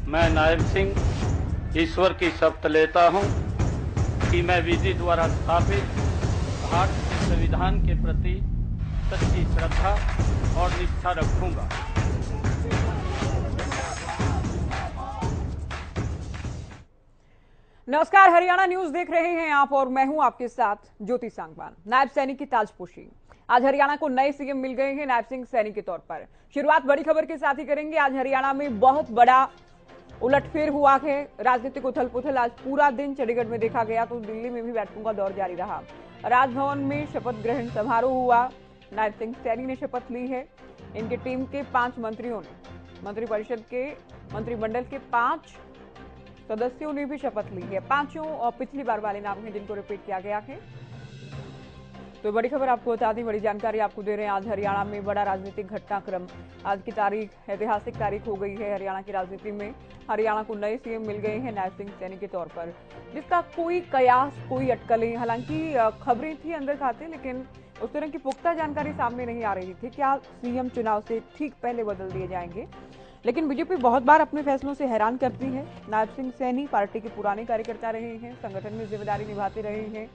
मैं नायब सिंह ईश्वर की शपथ लेता हूं कि मैं विधि द्वारा स्थापित भारत के संविधान के प्रति सच्ची श्रद्धा और निष्ठा रखूंगा। नमस्कार, हरियाणा न्यूज देख रहे हैं आप और मैं हूं आपके साथ ज्योति सांगवान। नायब सैनिक की ताजपोशी। आज हरियाणा को नए सीएम मिल गए हैं नायब सिंह सैनी के तौर पर। शुरुआत बड़ी खबर के साथ ही करेंगे। आज हरियाणा में बहुत बड़ा उलटफेर हुआ है। राजनीतिक उथल पुथल आज पूरा दिन चंडीगढ़ में देखा गया, तो दिल्ली में भी बैठकों का दौर जारी रहा। राजभवन में शपथ ग्रहण समारोह हुआ। नायब सिंह सैनी ने शपथ ली है। इनकी टीम के 5 मंत्रियों ने, मंत्रिपरिषद के मंत्रिमंडल के 5 सदस्यों ने भी शपथ ली है। 5 पिछली बार वाले नाम हैं जिनको रिपीट किया गया है। तो बड़ी खबर आपको बता दी, बड़ी जानकारी आपको दे रहे हैं। आज हरियाणा में बड़ा राजनीतिक घटनाक्रम, आज की तारीख ऐतिहासिक तारीख हो गई है हरियाणा की राजनीति में। हरियाणा को नए सीएम मिल गए हैं नायब सिंह सैनी के तौर पर, जिसका कोई कयास, कोई अटकलें, हालांकि खबरें थी अंदर खाते, लेकिन उस तरह की पुख्ता जानकारी सामने नहीं आ रही थी। क्या सीएम चुनाव से ठीक पहले बदल दिए जाएंगे? लेकिन बीजेपी बहुत बार अपने फैसलों से हैरान करती है। नायब सिंह सैनी पार्टी के पुराने कार्यकर्ता रहे हैं, संगठन में जिम्मेदारी निभाते रहे हैं।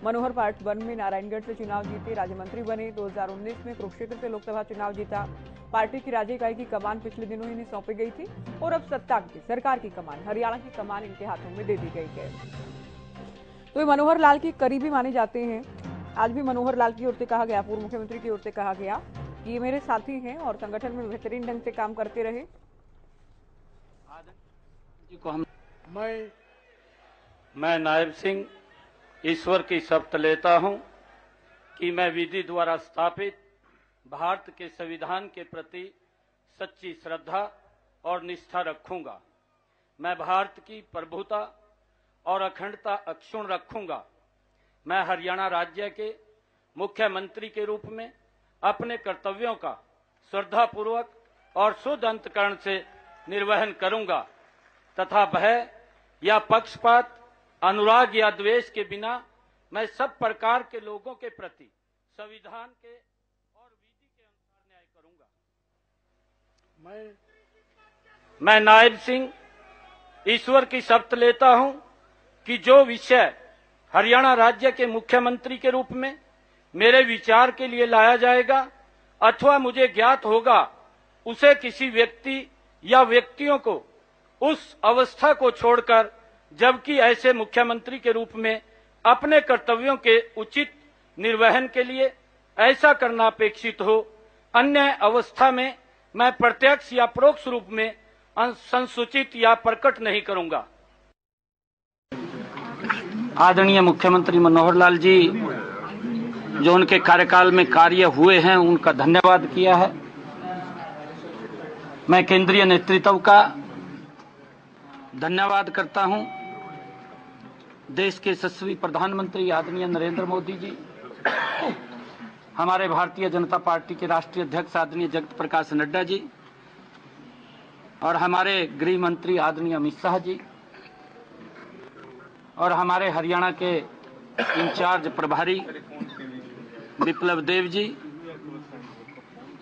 मनोहर पार्ट 1 में नारायणगढ़ से चुनाव जीते, राज्य मंत्री बने। 2019 में कुरुक्षेत्र से लोकसभा चुनाव जीता। पार्टी की राज्य इकाई की कमान पिछले दिनों ही इन्हें सौंपी गई थी और अब सत्ता की, सरकार की कमान, हरियाणा की कमान इनके हाथों में दे दी गई है। तो ये मनोहर लाल की करीबी माने जाते हैं। आज भी मनोहर लाल की ओर से कहा गया, पूर्व मुख्यमंत्री की ओर से कहा गया कि ये मेरे साथी हैं और संगठन में बेहतरीन ढंग से काम करते रहे। मैं नायब सिंह ईश्वर की शपथ लेता हूं कि मैं विधि द्वारा स्थापित भारत के संविधान के प्रति सच्ची श्रद्धा और निष्ठा रखूंगा। मैं भारत की प्रभुता और अखंडता अक्षुण्ण रखूंगा। मैं हरियाणा राज्य के मुख्यमंत्री के रूप में अपने कर्तव्यों का श्रद्धापूर्वक और शुद्ध अंतःकरण से निर्वहन करूंगा तथा भय या पक्षपात, अनुराग या द्वेष के बिना मैं सब प्रकार के लोगों के प्रति संविधान के और विधि के अनुसार न्याय करूंगा। मैं नायब सिंह ईश्वर की शपथ लेता हूं कि जो विषय हरियाणा राज्य के मुख्यमंत्री के रूप में मेरे विचार के लिए लाया जाएगा अथवा मुझे ज्ञात होगा, उसे किसी व्यक्ति या व्यक्तियों को उस अवस्था को छोड़कर, जबकि ऐसे मुख्यमंत्री के रूप में अपने कर्तव्यों के उचित निर्वहन के लिए ऐसा करना अपेक्षित हो, अन्य अवस्था में मैं प्रत्यक्ष या परोक्ष रूप में संसूचित या प्रकट नहीं करूंगा। आदरणीय मुख्यमंत्री मनोहर लाल जी जो उनके कार्यकाल में कार्य हुए हैं, उनका धन्यवाद किया है। मैं केंद्रीय नेतृत्व का धन्यवाद करता हूं। देश के यशस्वी प्रधानमंत्री आदरणीय नरेंद्र मोदी जी, हमारे भारतीय जनता पार्टी के राष्ट्रीय अध्यक्ष आदरणीय जगत प्रकाश नड्डा जी और हमारे गृह मंत्री आदरणीय अमित शाह जी और हमारे हरियाणा के इंचार्ज प्रभारी विप्लव देव जी,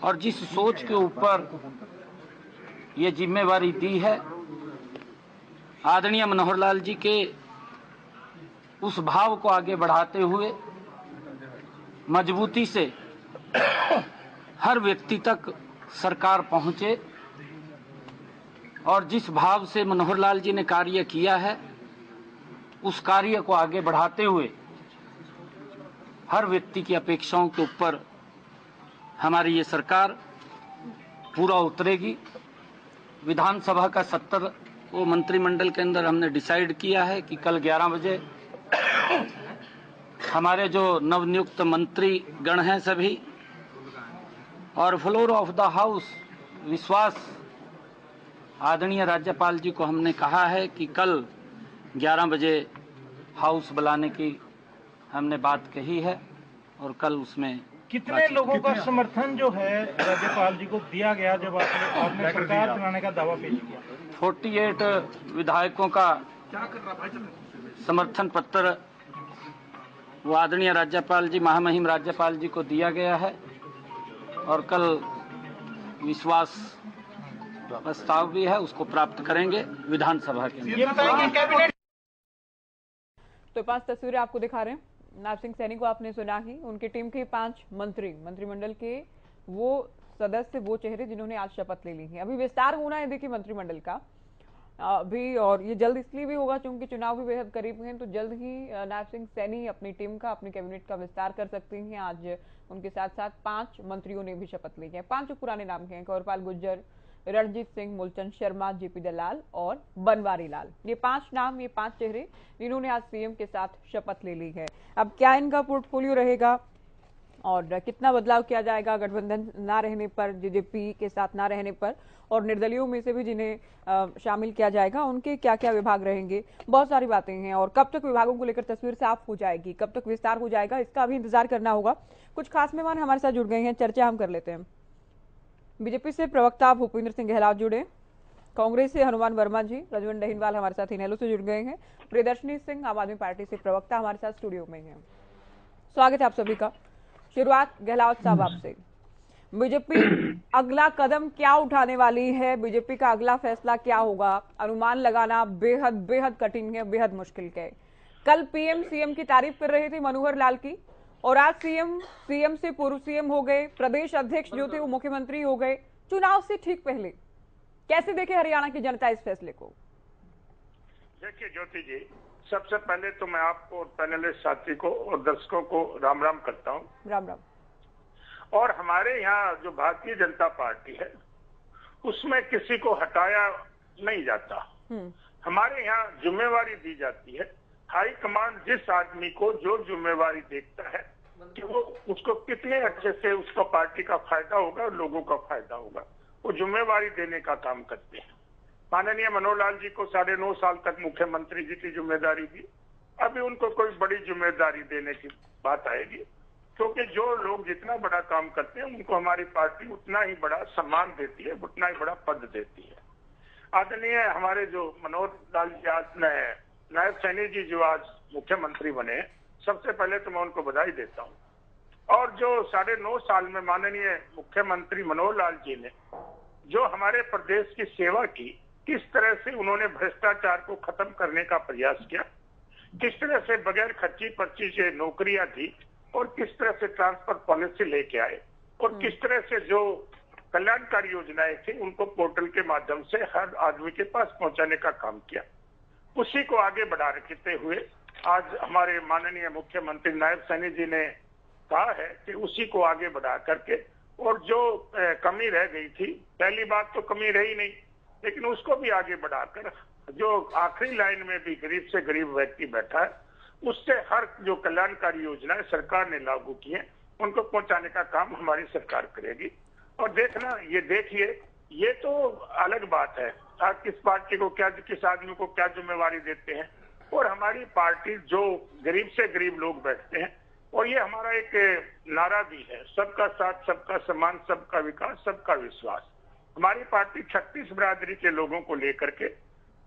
और जिस सोच के ऊपर ये जिम्मेवारी दी है, आदरणीय मनोहर लाल जी के उस भाव को आगे बढ़ाते हुए मजबूती से हर व्यक्ति तक सरकार पहुंचे, और जिस भाव से मनोहर लाल जी ने कार्य किया है, उस कार्य को आगे बढ़ाते हुए हर व्यक्ति की अपेक्षाओं के ऊपर हमारी ये सरकार पूरा उतरेगी। विधानसभा का 70 वो मंत्रिमंडल के अंदर हमने डिसाइड किया है कि कल 11 बजे हमारे जो नवनियुक्त मंत्री गण हैं सभी, और फ्लोर ऑफ द हाउस विश्वास आदरणीय राज्यपाल जी को हमने कहा है कि कल 11 बजे हाउस बुलाने की हमने बात कही है, और कल उसमें कितने लोगों का समर्थन जो है राज्यपाल जी को दिया गया जब आपने सरकार बनाने का दावा पेश किया? 48 विधायकों का समर्थन पत्र वो आदरणीय राज्यपाल जी, महामहिम राज्यपाल जी को दिया गया है, और कल विश्वास प्रस्ताव भी है, उसको प्राप्त करेंगे विधानसभा के अंदर। ये बताएंगे कैबिनेट। तो 5 तस्वीरें आपको दिखा रहे हैं। नायब सिंह सैनी को आपने सुना ही, उनकी टीम के 5 मंत्रिमंडल के वो सदस्य, वो चेहरे जिन्होंने आज शपथ ले ली है। अभी विस्तार होना है देखिए मंत्रिमंडल का अभी, और ये जल्द इसलिए भी होगा क्योंकि चुनाव भी बेहद करीब हैं, तो जल्द ही नायब सिंह सैनी अपनी टीम का, अपनी कैबिनेट का विस्तार कर सकते हैं। आज उनके साथ साथ 5 मंत्रियों ने भी शपथ ली है। 5 पुराने नाम हैं, कंवरपाल गुर्जर, रणजीत सिंह, मूलचंद शर्मा, जेपी दलाल और बनवारी लाल। ये 5 नाम, ये 5 चेहरे जिन्होंने आज सीएम के साथ शपथ ले ली है। अब क्या इनका पोर्टफोलियो रहेगा और कितना बदलाव किया जाएगा गठबंधन ना रहने पर, जेजेपी के साथ ना रहने पर, और निर्दलियों में से भी जिन्हें शामिल किया जाएगा उनके क्या क्या विभाग रहेंगे, बहुत सारी बातें हैं। और कब तक विभागों को लेकर तस्वीर साफ हो जाएगी, कब तक विस्तार हो जाएगा, इसका अभी इंतजार करना होगा। कुछ खास मेहमान हमारे साथ जुड़ गए हैं, चर्चा हम कर लेते हैं। बीजेपी से प्रवक्ता भूपेंद्र सिंह गहलोत जुड़े, कांग्रेस से हनुमान वर्मा जी, रजवन डहीनवाल हमारे साथ इनेलो से जुड़ गए हैं, प्रियदर्शनी सिंह आम आदमी पार्टी से प्रवक्ता हमारे साथ स्टूडियो में है। स्वागत है आप सभी का। शुरुआत गहलोत साहब आपसे। बीजेपी अगला कदम क्या उठाने वाली है, बीजेपी का अगला फैसला क्या होगा? अनुमान लगाना बेहद बेहद कठिन है, बेहद मुश्किल है। कल पीएम सीएम की तारीफ कर रहे थे मनोहर लाल की, और आज सीएम से पूर्व सीएम हो गए, प्रदेश अध्यक्ष जो थे वो मुख्यमंत्री हो गए। चुनाव से ठीक पहले कैसे देखे हरियाणा की जनता इस फैसले को? देखिए ज्योति जी, सबसे पहले तो मैं आपको, पैनलिस्ट साथी को और दर्शकों को राम राम करता हूँ। राम राम। और हमारे यहाँ जो भारतीय जनता पार्टी है उसमें किसी को हटाया नहीं जाता। हमारे यहाँ जिम्मेवारी दी जाती है। हाई कमांड जिस आदमी को जो जिम्मेवारी देखता है कि वो उसको कितने अच्छे से उसका पार्टी का फायदा होगा और लोगों का फायदा होगा, वो जिम्मेवारी देने का काम करते हैं। माननीय मनोहर लाल जी को 9.5 साल तक मुख्यमंत्री जी की जिम्मेदारी दी। अभी उनको कोई बड़ी जिम्मेदारी देने की बात आएगी, क्योंकि जो लोग जितना बड़ा काम करते हैं उनको हमारी पार्टी उतना ही बड़ा सम्मान देती है, उतना ही बड़ा पद देती है। आदरणीय हमारे जो मनोहर लाल जी आज नायब सैनी जी जो आज मुख्यमंत्री बने, सबसे पहले तो मैं उनको बधाई देता हूँ। और जो 9.5 साल में माननीय मुख्यमंत्री मनोहर लाल जी ने जो हमारे प्रदेश की सेवा की, किस तरह से उन्होंने भ्रष्टाचार को खत्म करने का प्रयास किया, किस तरह से बगैर खर्ची पर्ची से नौकरियां दी, और किस तरह से ट्रांसफर पॉलिसी लेके आए, और किस तरह से जो कल्याणकारी योजनाएं थी उनको पोर्टल के माध्यम से हर आदमी के पास पहुंचाने का काम किया, उसी को आगे बढ़ा रखते हुए आज हमारे माननीय मुख्यमंत्री नायब सैनी जी ने कहा है कि उसी को आगे बढ़ा करके, और जो कमी रह गई थी, पहली बात तो कमी रही नहीं, लेकिन उसको भी आगे बढ़ाकर जो आखिरी लाइन में भी गरीब से गरीब व्यक्ति बैठा है, उससे हर जो कल्याणकारी योजनाएं सरकार ने लागू की है उनको पहुंचाने का काम हमारी सरकार करेगी। और देखना, ये देखिए, ये तो अलग बात है आप किस पार्टी को क्या, किस आदमी को क्या जिम्मेवारी देते हैं, और हमारी पार्टी जो गरीब से गरीब लोग बैठते हैं, और ये हमारा एक नारा भी है, सबका साथ, सबका सम्मान, सबका विकास, सबका विश्वास। हमारी पार्टी 36 बिरादरी के लोगों को लेकर के,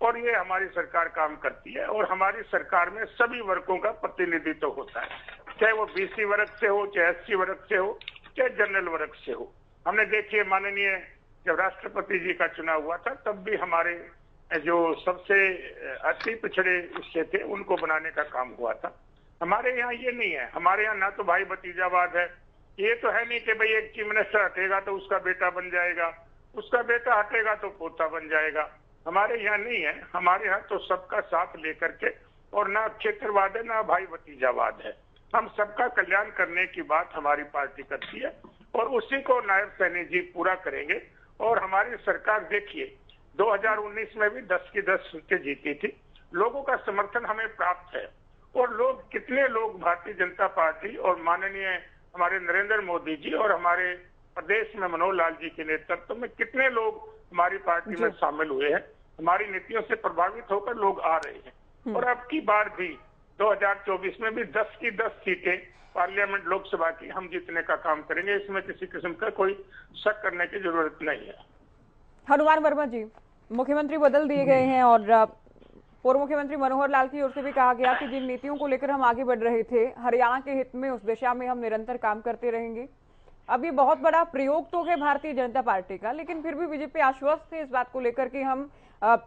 और ये हमारी सरकार काम करती है, और हमारी सरकार में सभी वर्गों का प्रतिनिधित्व होता है, चाहे वो बीसी वर्ग से हो, चाहे एससी वर्ग से हो, चाहे जनरल वर्ग से हो। हमने देखिए माननीय जब राष्ट्रपति जी का चुनाव हुआ था, तब भी हमारे जो सबसे अति पिछड़े हिस्से थे उनको बनाने का काम हुआ था। हमारे यहाँ ये नहीं है। हमारे यहाँ ना तो भाई भतीजावाद है, ये तो है नहीं कि भाई एक चीफ मिनिस्टर हटेगा तो उसका बेटा बन जाएगा, उसका बेटा हटेगा तो पोता बन जाएगा। हमारे यहाँ नहीं है। हमारे यहाँ तो सबका साथ लेकर के, और ना क्षेत्रवाद है ना भाई भतीजावाद है। हम सबका कल्याण करने की बात हमारी पार्टी करती है, और उसी को नायब सैनी जी पूरा करेंगे। और हमारी सरकार देखिए 2019 में भी 10 की 10 सीटें जीती थी, लोगों का समर्थन हमें प्राप्त है। और लोग, कितने लोग भारतीय जनता पार्टी और माननीय हमारे नरेंद्र मोदी जी और हमारे प्रदेश में मनोहर लाल जी के नेतृत्व में कितने लोग हमारी पार्टी में शामिल हुए हैं, हमारी नीतियों से प्रभावित होकर लोग आ रहे हैं। और अब की बार भी 2024 में भी 10 की 10 सीटें पार्लियामेंट लोकसभा की हम जीतने का काम करेंगे, इसमें किसी किस्म का कोई शक करने की जरूरत नहीं है। हनुमान वर्मा जी, मुख्यमंत्री बदल दिए गए हैं, और पूर्व मुख्यमंत्री मनोहर लाल की ओर से भी कहा गया कि जिन नीतियों को लेकर हम आगे बढ़ रहे थे हरियाणा के हित में, उस दिशा में हम निरंतर काम करते रहेंगे। अब ये बहुत बड़ा प्रयोग तो है भारतीय जनता पार्टी का, लेकिन फिर भी बीजेपी आश्वस्त है इस बात को लेकर कि हम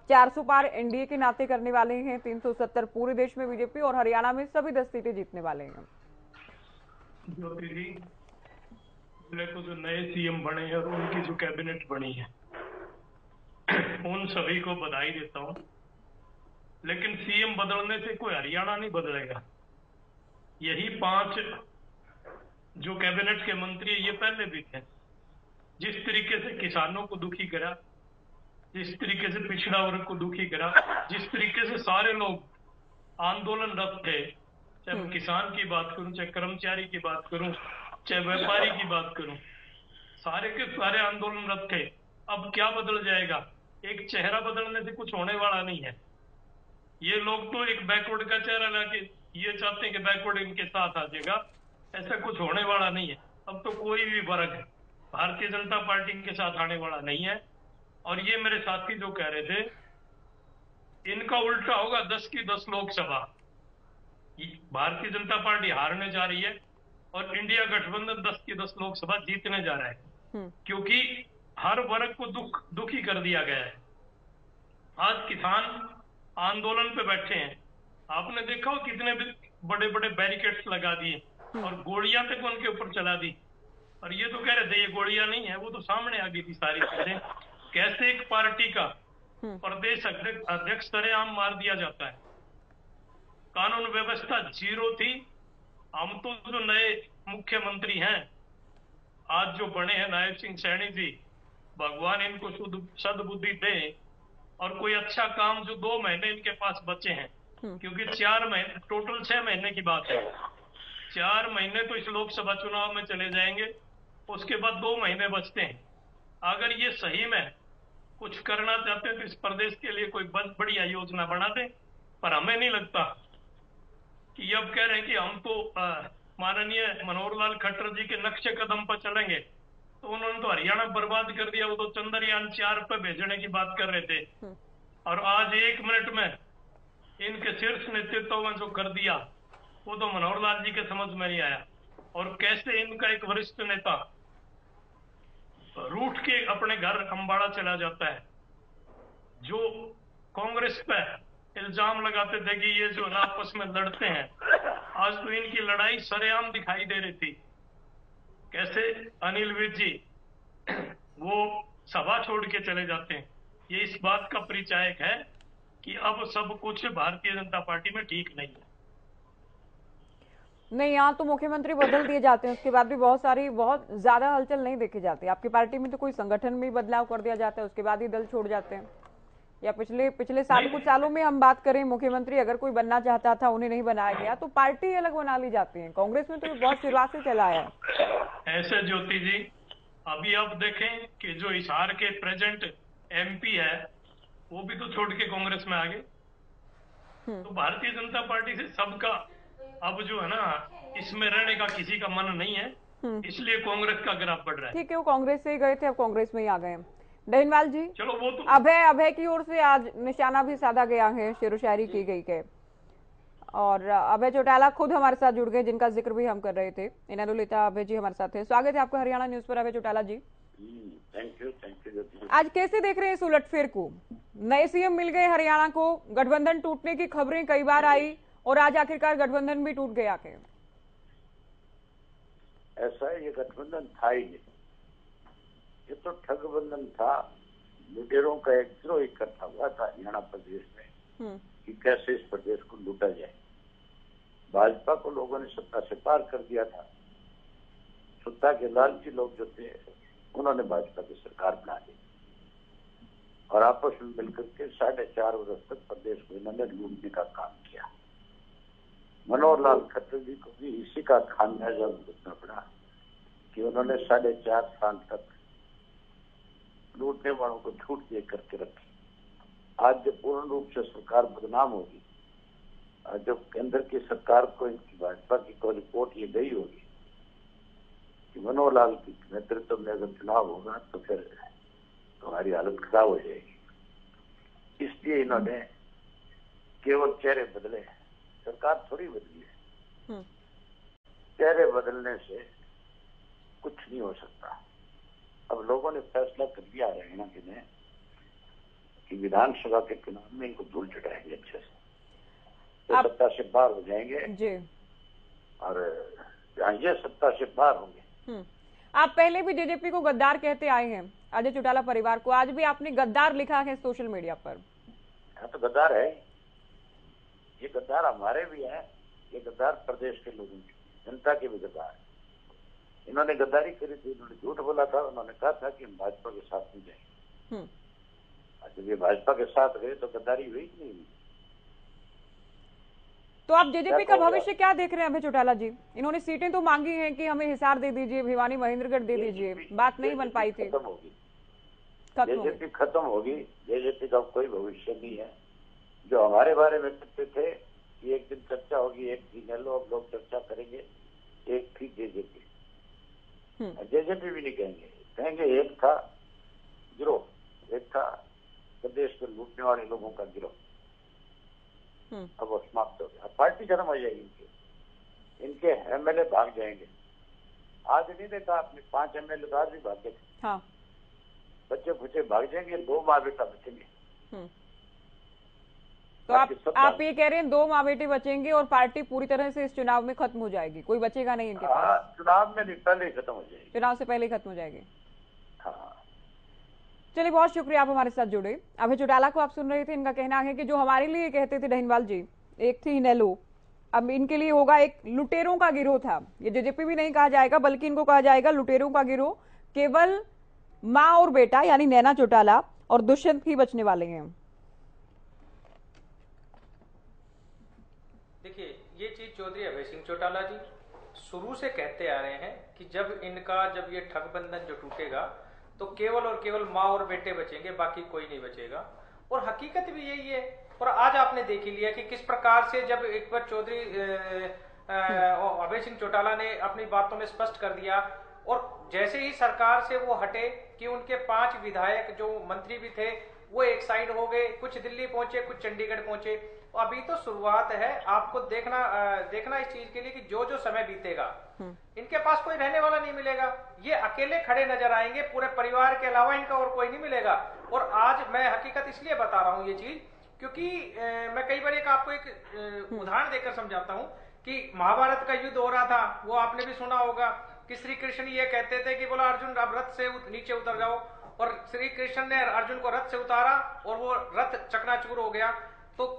400 पार एनडीए के नाते करने वाले हैं, 370 पूरे देश में बीजेपी और हरियाणा में सभी 10 सीटें जीतने वाले हैं। ज्योति जी, तो जो नए सीएम बने हैं और उनकी जो कैबिनेट बनी है उन सभी को बधाई देता हूं, लेकिन सीएम बदलने से कोई हरियाणा नहीं बदलेगा। यही 5 जो कैबिनेट के मंत्री ये पहले भी थे। जिस तरीके से किसानों को दुखी करा, जिस तरीके से पिछड़ा वर्ग को दुखी करा, जिस तरीके से सारे लोग आंदोलनरत थे, चाहे मैं किसान की बात करूं, चाहे कर्मचारी की बात करूं, चाहे व्यापारी की बात करूं, सारे के सारे आंदोलनरत थे। अब क्या बदल जाएगा? एक चेहरा बदलने से कुछ होने वाला नहीं है। ये लोग तो एक बैकवर्ड का चेहरा लाके ये चाहते हैं कि बैकवर्ड इनके साथ आ जाएगा, ऐसा कुछ होने वाला नहीं है। अब तो कोई भी वर्ग भारतीय जनता पार्टी के साथ आने वाला नहीं है। और ये मेरे साथी जो कह रहे थे, इनका उल्टा होगा। 10 की 10 लोकसभा भारतीय जनता पार्टी हारने जा रही है और इंडिया गठबंधन 10 की 10 लोकसभा जीतने जा रहा है, क्योंकि हर वर्ग को दुखी कर दिया गया है। आज किसान आंदोलन पे बैठे हैं, आपने देखा हो कितने बड़े बड़े बैरिकेड्स लगा दिए और गोलियां तक उनके ऊपर चला दी। और ये तो कह रहे थे ये गोलियां नहीं है, वो तो सामने आ गई थी सारी चीजें। कैसे एक पार्टी का प्रदेश अध्यक्ष सरेआम मार दिया जाता है। कानून व्यवस्था जीरो थी। हम तो जो नए मुख्यमंत्री हैं आज जो बने हैं, नायब सिंह सैनी जी, भगवान इनको सद्बुद्धि दे और कोई अच्छा काम जो 2 महीने इनके पास बचे हैं, क्योंकि 4 महीने टोटल 6 महीने की बात है। 4 महीने तो इस लोकसभा चुनाव में चले जाएंगे, उसके बाद 2 महीने बचते हैं। अगर ये सही में कुछ करना चाहते हैं तो इस प्रदेश के लिए कोई बढ़िया योजना बना दें। पर हमें नहीं लगता कि अब कह रहे हैं कि हम तो माननीय मनोहर लाल खट्टर जी के नक्शे कदम पर चलेंगे, तो उन्होंने तो हरियाणा बर्बाद कर दिया। वो तो चंद्रयान 4 पे भेजने की बात कर रहे थे और आज 1 मिनट में इनके शीर्ष नेतृत्व में जो कर दिया वो तो मनोहर लाल जी के समझ में नहीं आया। और कैसे इनका एक वरिष्ठ नेता रूठ के अपने घर अंबाड़ा चला जाता है। जो कांग्रेस पे इल्जाम लगाते थे कि ये जो आपस में लड़ते हैं, आज तो इनकी लड़ाई सरेआम दिखाई दे रही थी। कैसे अनिल विज जी वो सभा छोड़ के चले जाते हैं। ये इस बात का परिचायक है कि अब सब कुछ भारतीय जनता पार्टी में ठीक नहीं है। नहीं, यहाँ तो मुख्यमंत्री बदल दिए जाते हैं, उसके बाद भी बहुत ज्यादा हलचल नहीं देखे जाती। आपकी पार्टी में तो कोई संगठन में बदलाव कर दिया जाता है, उसके बाद ही दल छोड़ जाते हैं। या पिछले कुछ सालों में हम बात करें, मुख्यमंत्री अगर कोई बनना चाहता था, उन्हें नहीं बनाया गया तो पार्टी अलग बना ली जाती है। कांग्रेस में तो बहुत शुरुआत से चला है ऐसे। ज्योति जी, अभी आप देखें कि जो हिसार के प्रेजेंट एमपी है वो भी तो छोड़ के कांग्रेस में आ गए। तो भारतीय जनता पार्टी से सबका अब जो है ना, इसमें रहने का किसी का मन नहीं है, इसलिए कांग्रेस का ग्राफ बढ़ रहा है। ठीक है, वो कांग्रेस से ही गए थे, अब कांग्रेस में ही आ गए। डहीनवाल जी, चलो वो तो अभय की ओर से आज निशाना भी साधा गया है, शेरो शायरी की गई है और अभय चौटाला खुद हमारे साथ जुड़ गए, जिनका जिक्र भी हम कर रहे थे। इनादुल्लिता अभय जी हमारे साथ है। स्वागत है आपका हरियाणा न्यूज पर अभय चौटाला जी। Thank you. आज कैसे देख रहे हैं इस उलटफेर को? नए सीएम मिल गए हरियाणा को, गठबंधन टूटने की खबरें कई बार आई और आज आखिरकार गठबंधन भी टूट गया। के ऐसा है, ये गठबंधन था ही नहीं, ये तो ठगबंधन था। लुटेरों का एक गिरोह इकट्ठा हुआ था हरियाणा प्रदेश में कि कैसे इस प्रदेश को लूटा जाए। भाजपा को लोगों ने सत्ता से पार कर दिया था। सत्ता के लालची लोग जो थे उन्होंने भाजपा की सरकार बना दी और आपस में मिलकर के 4.5 वर्ष तक प्रदेश को इन्होंने लूटने का काम किया। मनोहर लाल खट्टर जी को भी इसी का खामियाजा भुगतना पड़ा कि उन्होंने 4.5 साल तक लूटने वालों को छूट दे करके रखी। आज जब पूर्ण रूप से सरकार बदनाम होगी, जब केंद्र की सरकार को इनकी भाजपा की कोई रिपोर्ट ये गई होगी कि मनोहर लाल के नेतृत्व में अगर चुनाव होगा तो फिर तुम्हारी हालत खराब हो जाएगी। इसलिए इन्होंने केवल चेहरे बदले, सरकार थोड़ी बदली है। चेहरे बदलने से कुछ नहीं हो सकता। अब लोगों ने फैसला कर लिया हरियाणा के ने कि विधानसभा के चुनाव में इनको धूल चटाएंगे अच्छे से, तो सत्ता से बाहर हो जाएंगे जी। और ये सत्ता से बाहर होंगे। आप पहले भी जेजेपी को गद्दार कहते आए हैं, अजय चौटाला परिवार को, आज भी आपने गद्दार लिखा है सोशल मीडिया पर। हाँ तो गद्दार है, ये गद्दार हमारे भी है, ये गद्दार प्रदेश के लोगों की, जनता के भी गद्दार। इन्होंने गद्दारी करी थी, इन्होंने झूठ बोला था, उन्होंने कहा था कि हम भाजपा के साथ नहीं जाएंगे। जब ये भाजपा के साथ गए तो गद्दारी हुई कि नहीं हुई? तो आप जेजेपी का भविष्य क्या देख रहे हैं अभय चौटाला जी? इन्होंने सीटें तो मांगी हैं कि हमें हिसार दे दीजिए, भिवानी महेंद्रगढ़ दे दीजिए, बात नहीं बन पाई थी। खत्म होगी, जेजेपी खत्म होगी, जेजेपी का कोई भविष्य नहीं है। जो हमारे बारे में कहते थे कि एक दिन चर्चा होगी, एक दिन लो, अब लोग चर्चा करेंगे, एक थी जेजेपी। जेजेपी भी नहीं कहेंगे, कहेंगे एक था गिरोह, एक था प्रदेश में लूटने वाले लोगों का गिरोह। अब वो समाप्त हो गया, पार्टी खत्म हो जाएगी इनके एमएलए भाग जाएंगे। आज नहीं देखा आपने, 5 एमएलए तो आज भी भागे थे। हाँ। बच्चे खुचे भाग जाएंगे, 2 माँ बेटा बचेंगे। तो आप ये कह रहे हैं 2 माँ बेटे बचेंगे और पार्टी पूरी तरह से इस चुनाव में खत्म हो जाएगी, कोई बचेगा नहीं इनके पास? चुनाव में पहले ही खत्म हो जाएगी, चुनाव से पहले ही खत्म हो जाएगी। हाँ। चलिए, बहुत शुक्रिया आप हमारे साथ जुड़े। अभय चौटाला को आप सुन रहे थे, इनका कहना है कि जो हमारे लिए कहते थे डहीनवाल जी, एक थी इनेलो, अब इनके लिए होगा एक लुटेरों का गिरोह था। ये जेजेपी भी नहीं कहा जाएगा, बल्कि इनको कहा जाएगा लुटेरों का गिरोह। केवल माँ और बेटा यानी नैना चौटाला और दुष्यंत ही बचने वाले हैं। देखिए, ये चीज चौधरी अभय सिंह चौटाला जी शुरू से कहते आ रहे हैं कि जब ये ठग बंधन जो टूटेगा तो केवल और केवल माँ और बेटे बचेंगे, बाकी कोई नहीं बचेगा। और हकीकत भी यही है। और आज आपने देख ही लिया कि किस प्रकार से जब एक बार चौधरी अभय सिंह चौटाला ने अपनी बातों में स्पष्ट कर दिया, और जैसे ही सरकार से वो हटे कि उनके 5 विधायक जो मंत्री भी थे वो एक साइड हो गए, कुछ दिल्ली पहुंचे, कुछ चंडीगढ़ पहुंचे। अभी तो शुरुआत है, आपको देखना इस चीज के लिए कि जो जो समय बीतेगा इनके पास कोई रहने वाला नहीं मिलेगा। ये अकेले खड़े नजर आएंगे, पूरे परिवार के अलावा इनका और कोई नहीं मिलेगा। और आज मैं हकीकत इसलिए बता रहा हूं ये चीज, क्योंकि मैं कई बार आपको एक उदाहरण देकर समझाता हूं कि महाभारत का युद्ध हो रहा था, वो आपने भी सुना होगा कि श्री कृष्ण ये कहते थे कि बोला अर्जुन अब रथ से नीचे उतर जाओ, और श्री कृष्ण ने अर्जुन को रथ से उतारा और वो रथ चकनाचूर हो गया। तो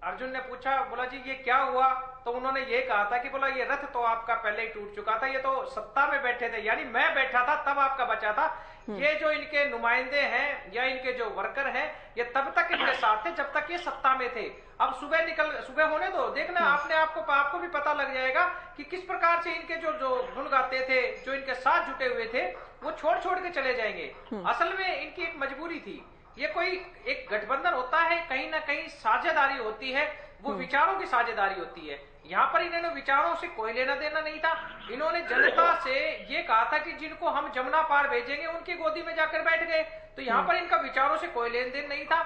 अर्जुन ने पूछा, बोला जी ये क्या हुआ? तो उन्होंने ये कहा था कि बोला ये रथ तो आपका पहले ही टूट चुका था, ये तो सत्ता में बैठे थे, यानी मैं बैठा था तब आपका बचा था। ये जो इनके नुमाइंदे हैं या इनके जो वर्कर हैं, ये तब तक इनके साथ थे जब तक ये सत्ता में थे। अब सुबह होने दो, देखना आपको भी पता लग जाएगा कि किस प्रकार से इनके जो धुन गाते थे, जो इनके साथ जुटे हुए थे, वो छोड़ के चले जाएंगे। असल में इनकी एक मजबूरी थी। ये कोई एक गठबंधन होता है, कहीं ना कहीं साझेदारी होती है, वो विचारों की साझेदारी होती है। यहाँ पर इन्होंने विचारों से कोई लेना देना नहीं था। इन्होंने जनता से ये कहा था कि जिनको हम जमुना पार भेजेंगे उनकी गोदी में जाकर बैठ गए। तो यहाँ पर इनका विचारों से कोई लेन देन नहीं था।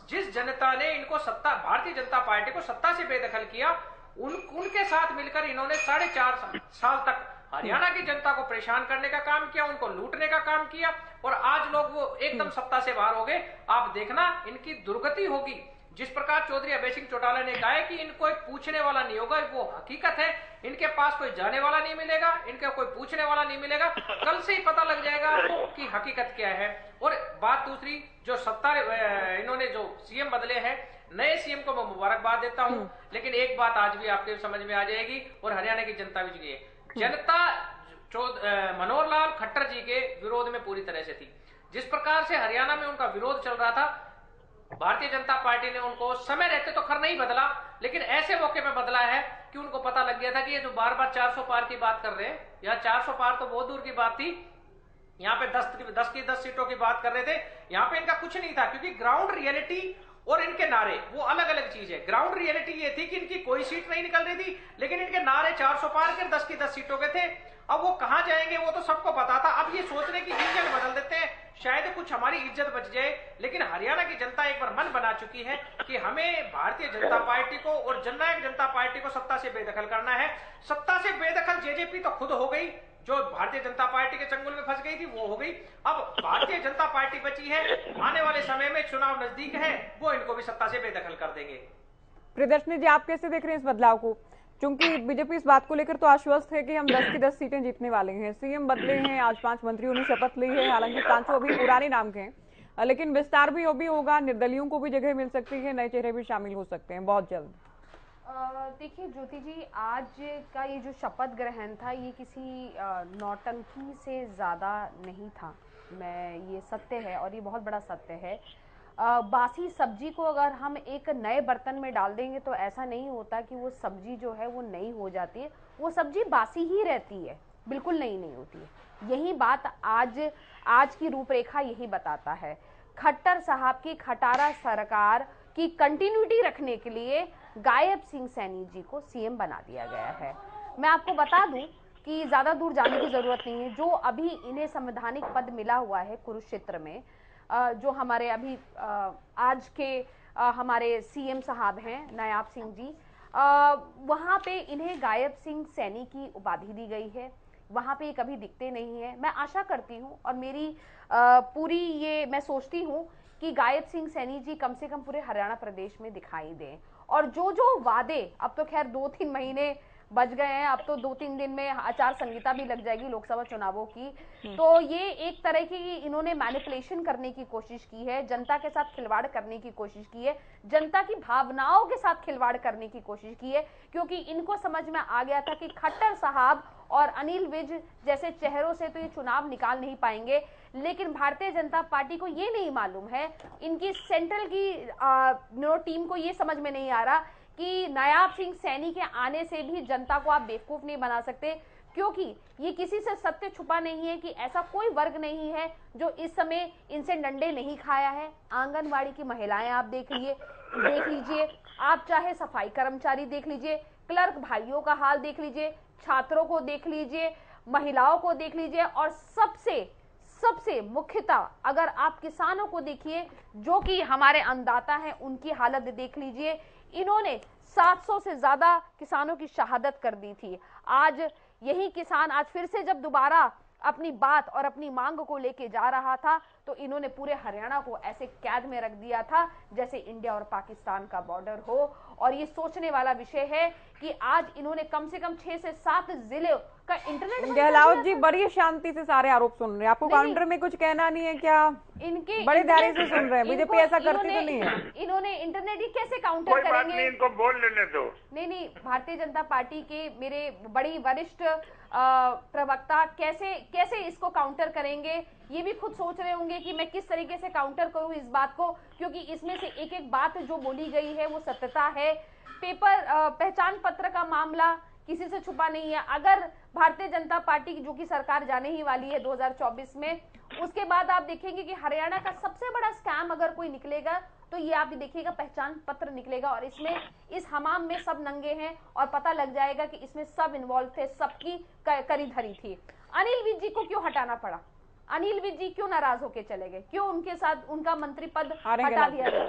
जिस जनता ने इनको भारतीय जनता पार्टी को सत्ता से बेदखल किया, उनके साथ मिलकर इन्होंने 4.5 साल तक हरियाणा की जनता को परेशान करने का काम किया, उनको लूटने का काम किया, और आज लोग वो एकदम सत्ता से बाहर हो गए। आप देखना इनकी दुर्गति होगी। जिस प्रकार चौधरी अभय सिंह चौटाला ने कहा है कि इनको एक पूछने वाला नहीं होगा, वो हकीकत है। इनके पास कोई जाने वाला नहीं मिलेगा, इनका कोई पूछने वाला नहीं मिलेगा। कल से ही पता लग जाएगा आपको कि हकीकत क्या है। और बात दूसरी, जो सत्ता इन्होंने जो सीएम बदले हैं, नए सीएम को मैं मुबारकबाद देता हूं, लेकिन एक बात आज भी आपके समझ में आ जाएगी और हरियाणा की जनता भी जुड़ी है। जनता मनोहर लाल खट्टर जी के विरोध में पूरी तरह से थी। जिस प्रकार से हरियाणा में उनका विरोध चल रहा था, भारतीय जनता पार्टी ने उनको समय रहते तो खैर नहीं बदला, लेकिन ऐसे मौके पे बदला है कि उनको पता लग गया था कि ये जो बार-बार 400 पार की बात कर रहे हैं, या 400 पार तो बहुत दूर की बात थी, यहाँ पे 10 की 10 सीटों की बात कर रहे थे। यहाँ पे इनका कुछ नहीं था, क्योंकि ग्राउंड रियलिटी और इनके नारे वो अलग अलग चीज है। ग्राउंड रियलिटी ये थी कि इनकी कोई सीट नहीं निकल रही थी, लेकिन इनके नारे 400 पार के 10 की 10 सीटों के थे। अब वो कहां जाएंगे वो तो सबको पता था। अब ये सोचने की इंजन बदल देते हैं, शायद कुछ हमारी इज्जत बच जाए। लेकिन हरियाणा की जनता एक बार मन बना चुकी है कि हमें भारतीय जनता पार्टी को और जननायक जनता पार्टी को सत्ता से बेदखल करना है। सत्ता से बेदखल जेजेपी तो खुद हो गई, जो भारतीय जनता पार्टी के चंगुल में फंस गई थी वो हो गई। अब भारतीय जनता पार्टी बची है, आने वाले समय में चुनाव नजदीक है, वो इनको भी सत्ता से बेदखल कर देंगे। प्रियदर्शनी जी, आप कैसे देख रहे हैं इस बदलाव को? क्योंकि बीजेपी इस बात को लेकर तो आश्वस्त है कि हम 10 की 10 सीटें जीतने वाले हैं। सीएम बदले हैं, आज 5 मंत्रियों ने शपथ ली है, हालांकि 5 अभी पुराने नाम के हैं, लेकिन विस्तार भी अभी होगा, निर्दलियों को भी जगह मिल सकती है, नए चेहरे भी शामिल हो सकते हैं बहुत जल्द। देखिए ज्योति जी, आज का ये जो शपथ ग्रहण था ये किसी नौटंकी से ज़्यादा नहीं था। ये सत्य है और ये बहुत बड़ा सत्य है। बासी सब्जी को अगर हम एक नए बर्तन में डाल देंगे तो ऐसा नहीं होता कि वो सब्जी जो है वो नई हो जाती है, वो सब्जी बासी ही रहती है, बिल्कुल नई नहीं होती है। यही बात आज की रूपरेखा यही बताता है। खट्टर साहब की खटारा सरकार की कंटिन्यूटी रखने के लिए गायब सिंह सैनी जी को सीएम बना दिया गया है। मैं आपको बता दूं कि ज्यादा दूर जाने की जरूरत नहीं है। जो अभी इन्हें संवैधानिक पद मिला हुआ है कुरुक्षेत्र में, जो हमारे अभी आज के हमारे सीएम साहब हैं नायब सिंह जी, वहां पे इन्हें गायब सिंह सैनी की उपाधि दी गई है। वहां पे कभी दिखते नहीं है। मैं आशा करती हूँ और मेरी पूरी ये मैं सोचती हूँ कि गायब सिंह सैनी जी कम से कम पूरे हरियाणा प्रदेश में दिखाई दें। और जो वादे, अब तो खैर 2-3 महीने बच गए हैं, अब तो 2-3 दिन में आचार संहिता भी लग जाएगी लोकसभा चुनावों की, तो ये एक तरह की इन्होंने मैनिपुलेशन करने की कोशिश की है, जनता के साथ खिलवाड़ करने की कोशिश की है, जनता की भावनाओं के साथ खिलवाड़ करने की कोशिश की है, क्योंकि इनको समझ में आ गया था कि खट्टर साहब और अनिल विज जैसे चेहरों से तो ये चुनाव निकाल नहीं पाएंगे। लेकिन भारतीय जनता पार्टी को ये नहीं मालूम है, इनकी सेंट्रल की टीम को ये समझ में नहीं आ रहा कि नायब सिंह सैनी के आने से भी जनता को आप बेवकूफ नहीं बना सकते, क्योंकि ये किसी से सत्य छुपा नहीं है कि ऐसा कोई वर्ग नहीं है जो इस समय इनसे डंडे नहीं खाया है। आंगनवाड़ी की महिलाएं आप देख लीजिए, आप चाहे सफाई कर्मचारी देख लीजिए, क्लर्क भाइयों का हाल देख लीजिए, छात्रों को देख लीजिए, महिलाओं को देख लीजिए, और सबसे मुख्यतः अगर आप किसानों को देखिए, जो कि हमारे अन्नदाता हैं, उनकी हालत देख लीजिए। इन्होंने 700 से ज्यादा किसानों की शहादत कर दी थी। आज यही किसान आज फिर से जब दोबारा अपनी बात और अपनी मांग को लेके जा रहा था, तो इन्होंने पूरे हरियाणा को ऐसे कैद में रख दिया था जैसे इंडिया और पाकिस्तान का बॉर्डर हो। और ये सोचने वाला विषय है कि आज इन्होंने कम से कम 6 से 7 जिलों का इंटरनेट। गहलोत जी बड़ी शांति से सारे आरोप सुन रहे हैं, आपको काउंटर में कुछ कहना नहीं है क्या? इनके बड़े धैर्य से सुन रहे हैं, बीजेपी ऐसा करती तो नहीं है। इन्होंने इंटरनेट ही कैसे काउंटर करेंगे? नहीं, इनको बोल लेने दो। नहीं, भारतीय जनता पार्टी के मेरे बड़ी वरिष्ठ प्रवक्ता कैसे इसको काउंटर करेंगे, ये भी खुद सोच रहे होंगे कि मैं किस तरीके से काउंटर करूं इस बात को, क्योंकि इसमें से एक बात जो बोली गई है वो सत्यता है। पेपर पहचान पत्र का मामला किसी से छुपा नहीं है। अगर भारतीय जनता पार्टी की जो कि सरकार जाने ही वाली है 2024 में, उसके बाद आप देखेंगे कि हरियाणा का सबसे बड़ा स्कैम अगर कोई निकलेगा तो ये आप देखिएगा पहचान पत्र निकलेगा, और इसमें इस हमाम में सब नंगे हैं और पता लग जाएगा कि इसमें सब इन्वॉल्व थे, सबकी करी धरी थी। अनिल विज जी को क्यों हटाना पड़ा? अनिल विज जी क्यों नाराज होके चले गए? क्यों उनके साथ उनका मंत्री पद हटा दिया गया?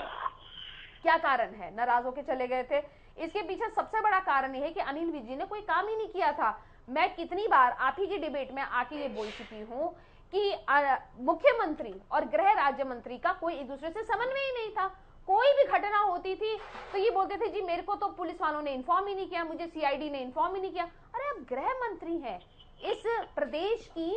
क्या कारण है नाराज होके चले गए थे? इसके पीछे सबसे बड़ा कारण यह है कि अनिल विज जी ने कोई काम ही नहीं किया था। मैं कितनी बार आप ही की डिबेट में आके ये बोल चुकी हूँ कि मुख्यमंत्री और गृह राज्य मंत्री का कोई एक दूसरे से समन्वय ही नहीं था। कोई भी घटना होती थी तो ये बोलते थे जी मेरे को तो पुलिस वालों ने इन्फॉर्म ही नहीं किया, मुझे सीआईडी ने इन्फॉर्म ही नहीं किया। अरे आप गृह मंत्री हैं, इस प्रदेश की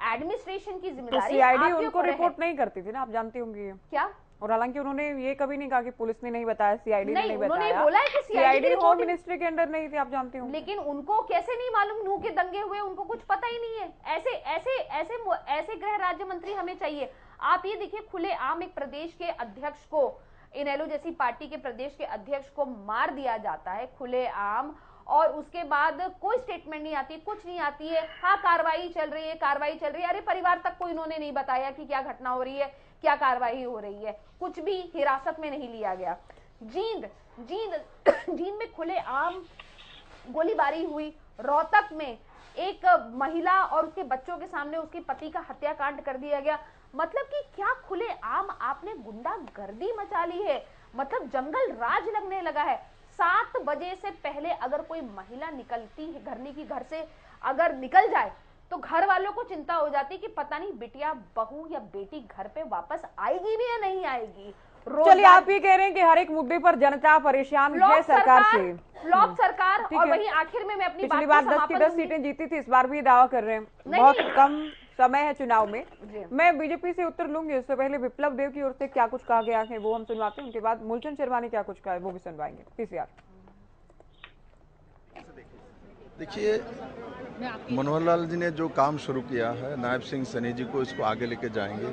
एडमिनिस्ट्रेशन की जिम्मेदारी तो सीआईडी उनको रिपोर्ट नहीं करती थी ना, आप जानती होंगी क्या? और हालांकि उन्होंने ये कभी नहीं कहा कि पुलिस ने नहीं बताया, सीआईडी ने नहीं बताया। उन्होंने बोला है कि सीआईडी होम मिनिस्ट्री के अंडर नहीं थी, आप जानती होंगी। लेकिन उनको कैसे नहीं मालूम? नूह के दंगे हुए, उनको कुछ पता ही नहीं है। ऐसे गृह राज्य मंत्री हमें चाहिए। आप ये देखिए, खुलेआम एक प्रदेश के अध्यक्ष को, इनेलो जैसी पार्टी के प्रदेश के अध्यक्ष को मार दिया जाता है खुलेआम, और उसके बाद कोई स्टेटमेंट नहीं आती, कुछ नहीं आती है। हाँ, कार्रवाई चल रही है। अरे परिवार तक को इन्होंने नहीं बताया कि क्या घटना हो रही है, क्या कार्रवाई हो रही है, कुछ भी हिरासत में नहीं लिया गया। जींद में खुलेआम गोलीबारी हुई। रोहतक में एक महिला और उसके बच्चों के सामने उसके पति का हत्याकांड कर दिया गया। मतलब कि क्या खुलेआम आपने गुंडागर्दी मचा ली है, मतलब जंगल राज लगने लगा है। 7 बजे से पहले अगर कोई महिला निकलती है घर से अगर निकल जाए तो घर वालों को चिंता हो जाती कि पता नहीं बिटिया बहू या बेटी घर पे वापस आएगी भी या नहीं आएगी। चलिए, आप ये कह रहे हैं कि हर एक मुद्दे पर जनता परेशान है सरकार से, फ्लॉप सरकार। और वही आखिर में मैं अपनी पिछली बार 10 की 10 सीटें जीती थी, इस बार भी दावा कर रहे हैं। बहुत कम समय है चुनाव में। मैं बीजेपी से उत्तर लूंगी, उससे पहले विप्लव देव की ओर से क्या कुछ कहा गया है वो हम सुनवाते हैं, उनके बाद मूलचंद शर्मा ने क्या कुछ कहा है वो भी सुनवाएंगे। पीसीआर। देखिए, मनोहर लाल जी ने जो काम शुरू किया है, नायब सिंह सैनी जी को इसको आगे लेके जाएंगे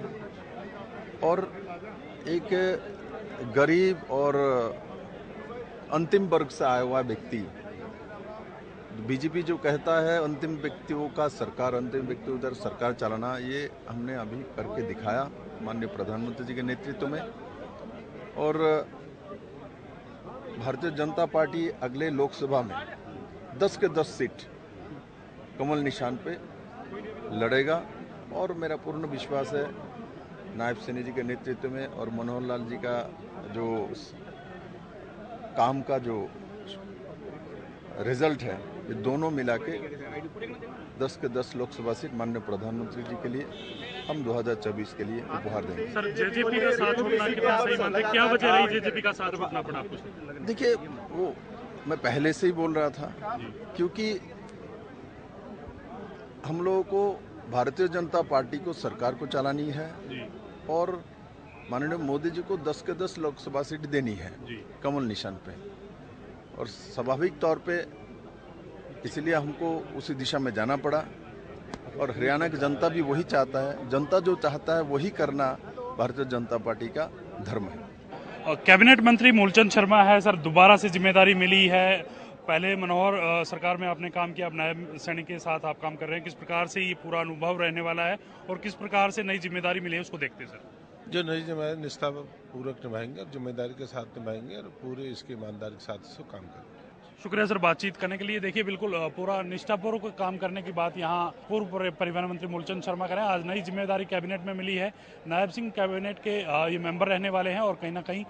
और एक गरीब और अंतिम वर्ग से आया हुआ व्यक्ति, बीजेपी जो कहता है अंतिम व्यक्तियों का सरकार, अंतिम व्यक्ति उधर सरकार चलाना, ये हमने अभी करके दिखाया माननीय प्रधानमंत्री जी के नेतृत्व में। और भारतीय जनता पार्टी अगले लोकसभा में 10 के 10 सीट कमल निशान पे लड़ेगा और मेरा पूर्ण विश्वास है नायब सैनी जी के नेतृत्व में और मनोहर लाल जी का जो काम का जो रिजल्ट है, ये दोनों मिला के 10 के 10 लोकसभा सीट माननीय प्रधानमंत्री जी के लिए हम 2024 के लिए उपहार देंगे। सर, जेजेपी का साथ छोड़ना की बात सही मानते हैं, क्या वजह रही जेजेपी का साथ छोड़ना पड़ा आपको? देखिए, वो मैं पहले से ही बोल रहा था, क्योंकि हम लोगों को भारतीय जनता पार्टी को सरकार को चलानी है और माननीय मोदी जी को 10 के 10 लोकसभा सीट देनी है कमल निशान पे, और स्वाभाविक तौर पे इसलिए हमको उसी दिशा में जाना पड़ा। और हरियाणा की जनता भी वही चाहता है, जनता जो चाहता है वही करना भारतीय जनता पार्टी का धर्म है। कैबिनेट मंत्री मूलचंद शर्मा है सर, दोबारा से जिम्मेदारी मिली है। पहले मनोहर सरकार में आपने काम किया, अब नायब सैनी के साथ आप काम कर रहे हैं। किस प्रकार से ये पूरा अनुभव रहने वाला है और किस प्रकार से नई जिम्मेदारी मिली है उसको देखते हैं सर? जो नई जिम्मेदारी निष्ठा पूर्वक निभाएंगे और जिम्मेदारी के साथ निभाएंगे और पूरे इसकी ईमानदारी के साथ इसको काम करेंगे। शुक्रिया सर बातचीत करने के लिए। देखिए, बिल्कुल पूरा निष्ठापूर्वक काम करने की बात यहाँ पूर्व परिवहन मंत्री मूलचंद शर्मा करें। आज नई जिम्मेदारी कैबिनेट में मिली है, नायब सिंह कैबिनेट के ये मेंबर रहने वाले हैं और कहीं ना कहीं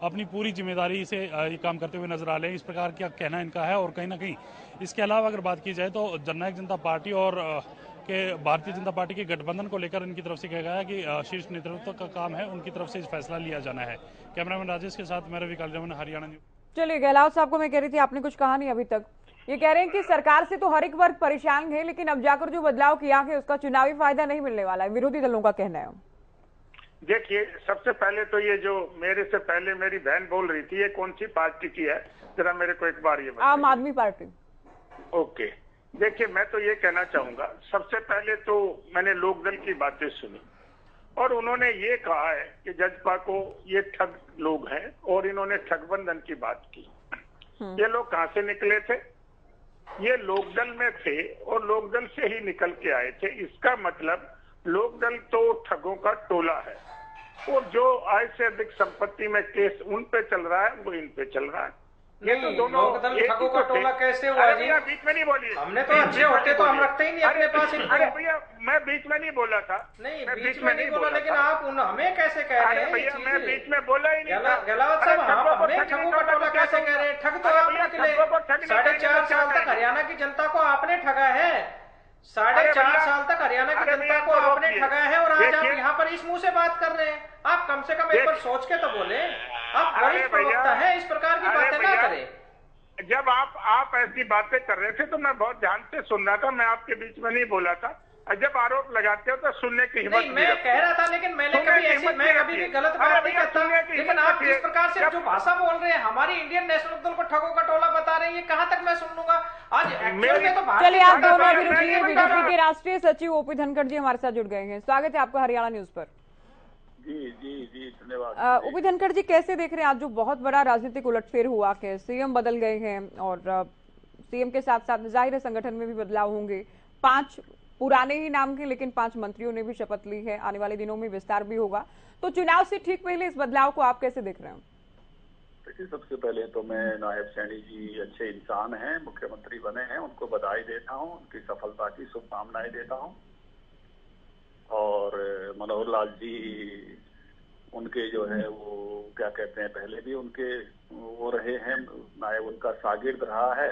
अपनी पूरी जिम्मेदारी से ये काम करते हुए नजर आ रहे हैं, इस प्रकार का कहना इनका है। और कहीं ना कहीं इसके अलावा अगर बात की जाए तो जननायक जनता पार्टी और के भारतीय जनता पार्टी के गठबंधन को लेकर इनकी तरफ से कहा गया है कि शीर्ष नेतृत्व का काम है, उनकी तरफ से फैसला लिया जाना है। कैमरामैन राजेश के साथ मैं रवि कालजमन, हरियाणा न्यूज। चलिए, गहलोत साहब को मैं कह रही थी, आपने कुछ कहा नहीं अभी तक। ये कह रहे हैं कि सरकार से तो हर एक वर्ग परेशान है, लेकिन अब जाकर जो बदलाव किया है उसका चुनावी फायदा नहीं मिलने वाला है, विरोधी दलों का कहना है। देखिए, सबसे पहले तो ये जो मेरे से पहले मेरी बहन बोल रही थी, ये कौन सी पार्टी की है, जरा मेरे को एक बार ये बताइए। आम आदमी पार्टी। ओके, देखिए मैं तो ये कहना चाहूंगा, सबसे पहले तो मैंने लोकदल की बातें सुनी और उन्होंने ये कहा है कि जजपा को ये ठग लोग हैं और इन्होंने ठगबंधन की बात की। ये लोग कहां से निकले थे? ये लोकदल में थे और लोकदल से ही निकल के आए थे। इसका मतलब लोकदल तो ठगों का टोला है और जो आय से अधिक संपत्ति में केस उन पे चल रहा है वो इन पे चल रहा है। ये तो दोनों ठगों का टोला कैसे हुआ? भैया बीच में नहीं बोलिए, हमने तो अच्छे होते तो हम रखते ही नहीं अपने पास। अरे भैया, मैं बीच में नहीं बोला था। नहीं, बीच में नहीं बोला, लेकिन आप हमें कैसे कह रहे हैं? भैया, मैं बीच में बोला ही नहीं। गहलोत साहब, आप हमें ठगों का टोला कैसे कह रहे हैं? ठग तो आप निकले। 4.5 साल तक हरियाणा की जनता को आपने ठगा है। 4.5 साल तक हरियाणा की जनता को आपने ठगा है और आज आप यहाँ पर इस मुंह से बात कर रहे हैं। आप कम से कम एक बार सोच के तो बोले। आप वरिष्ठ प्रवक्ता हैं, इस प्रकार की बातें ना करें। जब आप ऐसी बातें कर रहे थे तो मैं बहुत ध्यान से सुन रहा था, मैं आपके बीच में नहीं बोला था। जब आरोप लगाते हो तो सुनने की हिम्मत नहीं, मैं कह रहा था, लेकिन मैं कभी भी गलत बात नहीं करता। लेकिन आप जिस प्रकार से जो भाषा बोल रहे हैं, हमारी इंडियन नेशनल दल को ठगों का टोला बता रहे हैं, ये कहाँ तक मैं सुन लूंगा? आज एक्चुअल में तो चलिए, आप दोनों अभी रुकिए। बीजेपी के राष्ट्रीय सचिव ओपी धनखड़ जी हमारे साथ जुड़ गए हैं। स्वागत है आपका हरियाणा न्यूज पर। जी धन्यवाद। ओपी धनखड़ जी, कैसे देख रहे हैं आज जो बहुत बड़ा राजनीतिक उलटफेर हुआ है? सीएम बदल गए हैं और सीएम के साथ साथ जाहिर है संगठन में भी बदलाव होंगे। 5 पुराने ही नाम के, लेकिन 5 मंत्रियों ने भी शपथ ली है। आने वाले दिनों में विस्तार भी होगा, तो चुनाव से ठीक पहले इस बदलाव को आप कैसे देख रहे हैं? देखिए, सबसे पहले तो मैं नायब सैनी जी अच्छे इंसान हैं, मुख्यमंत्री बने हैं, उनको बधाई देता हूं, उनकी सफलता की शुभकामनाएं देता हूं। और मनोहर लाल जी, उनके जो है वो क्या कहते हैं, पहले भी उनके वो रहे हैं, नायब उनका शागिर्द रहा है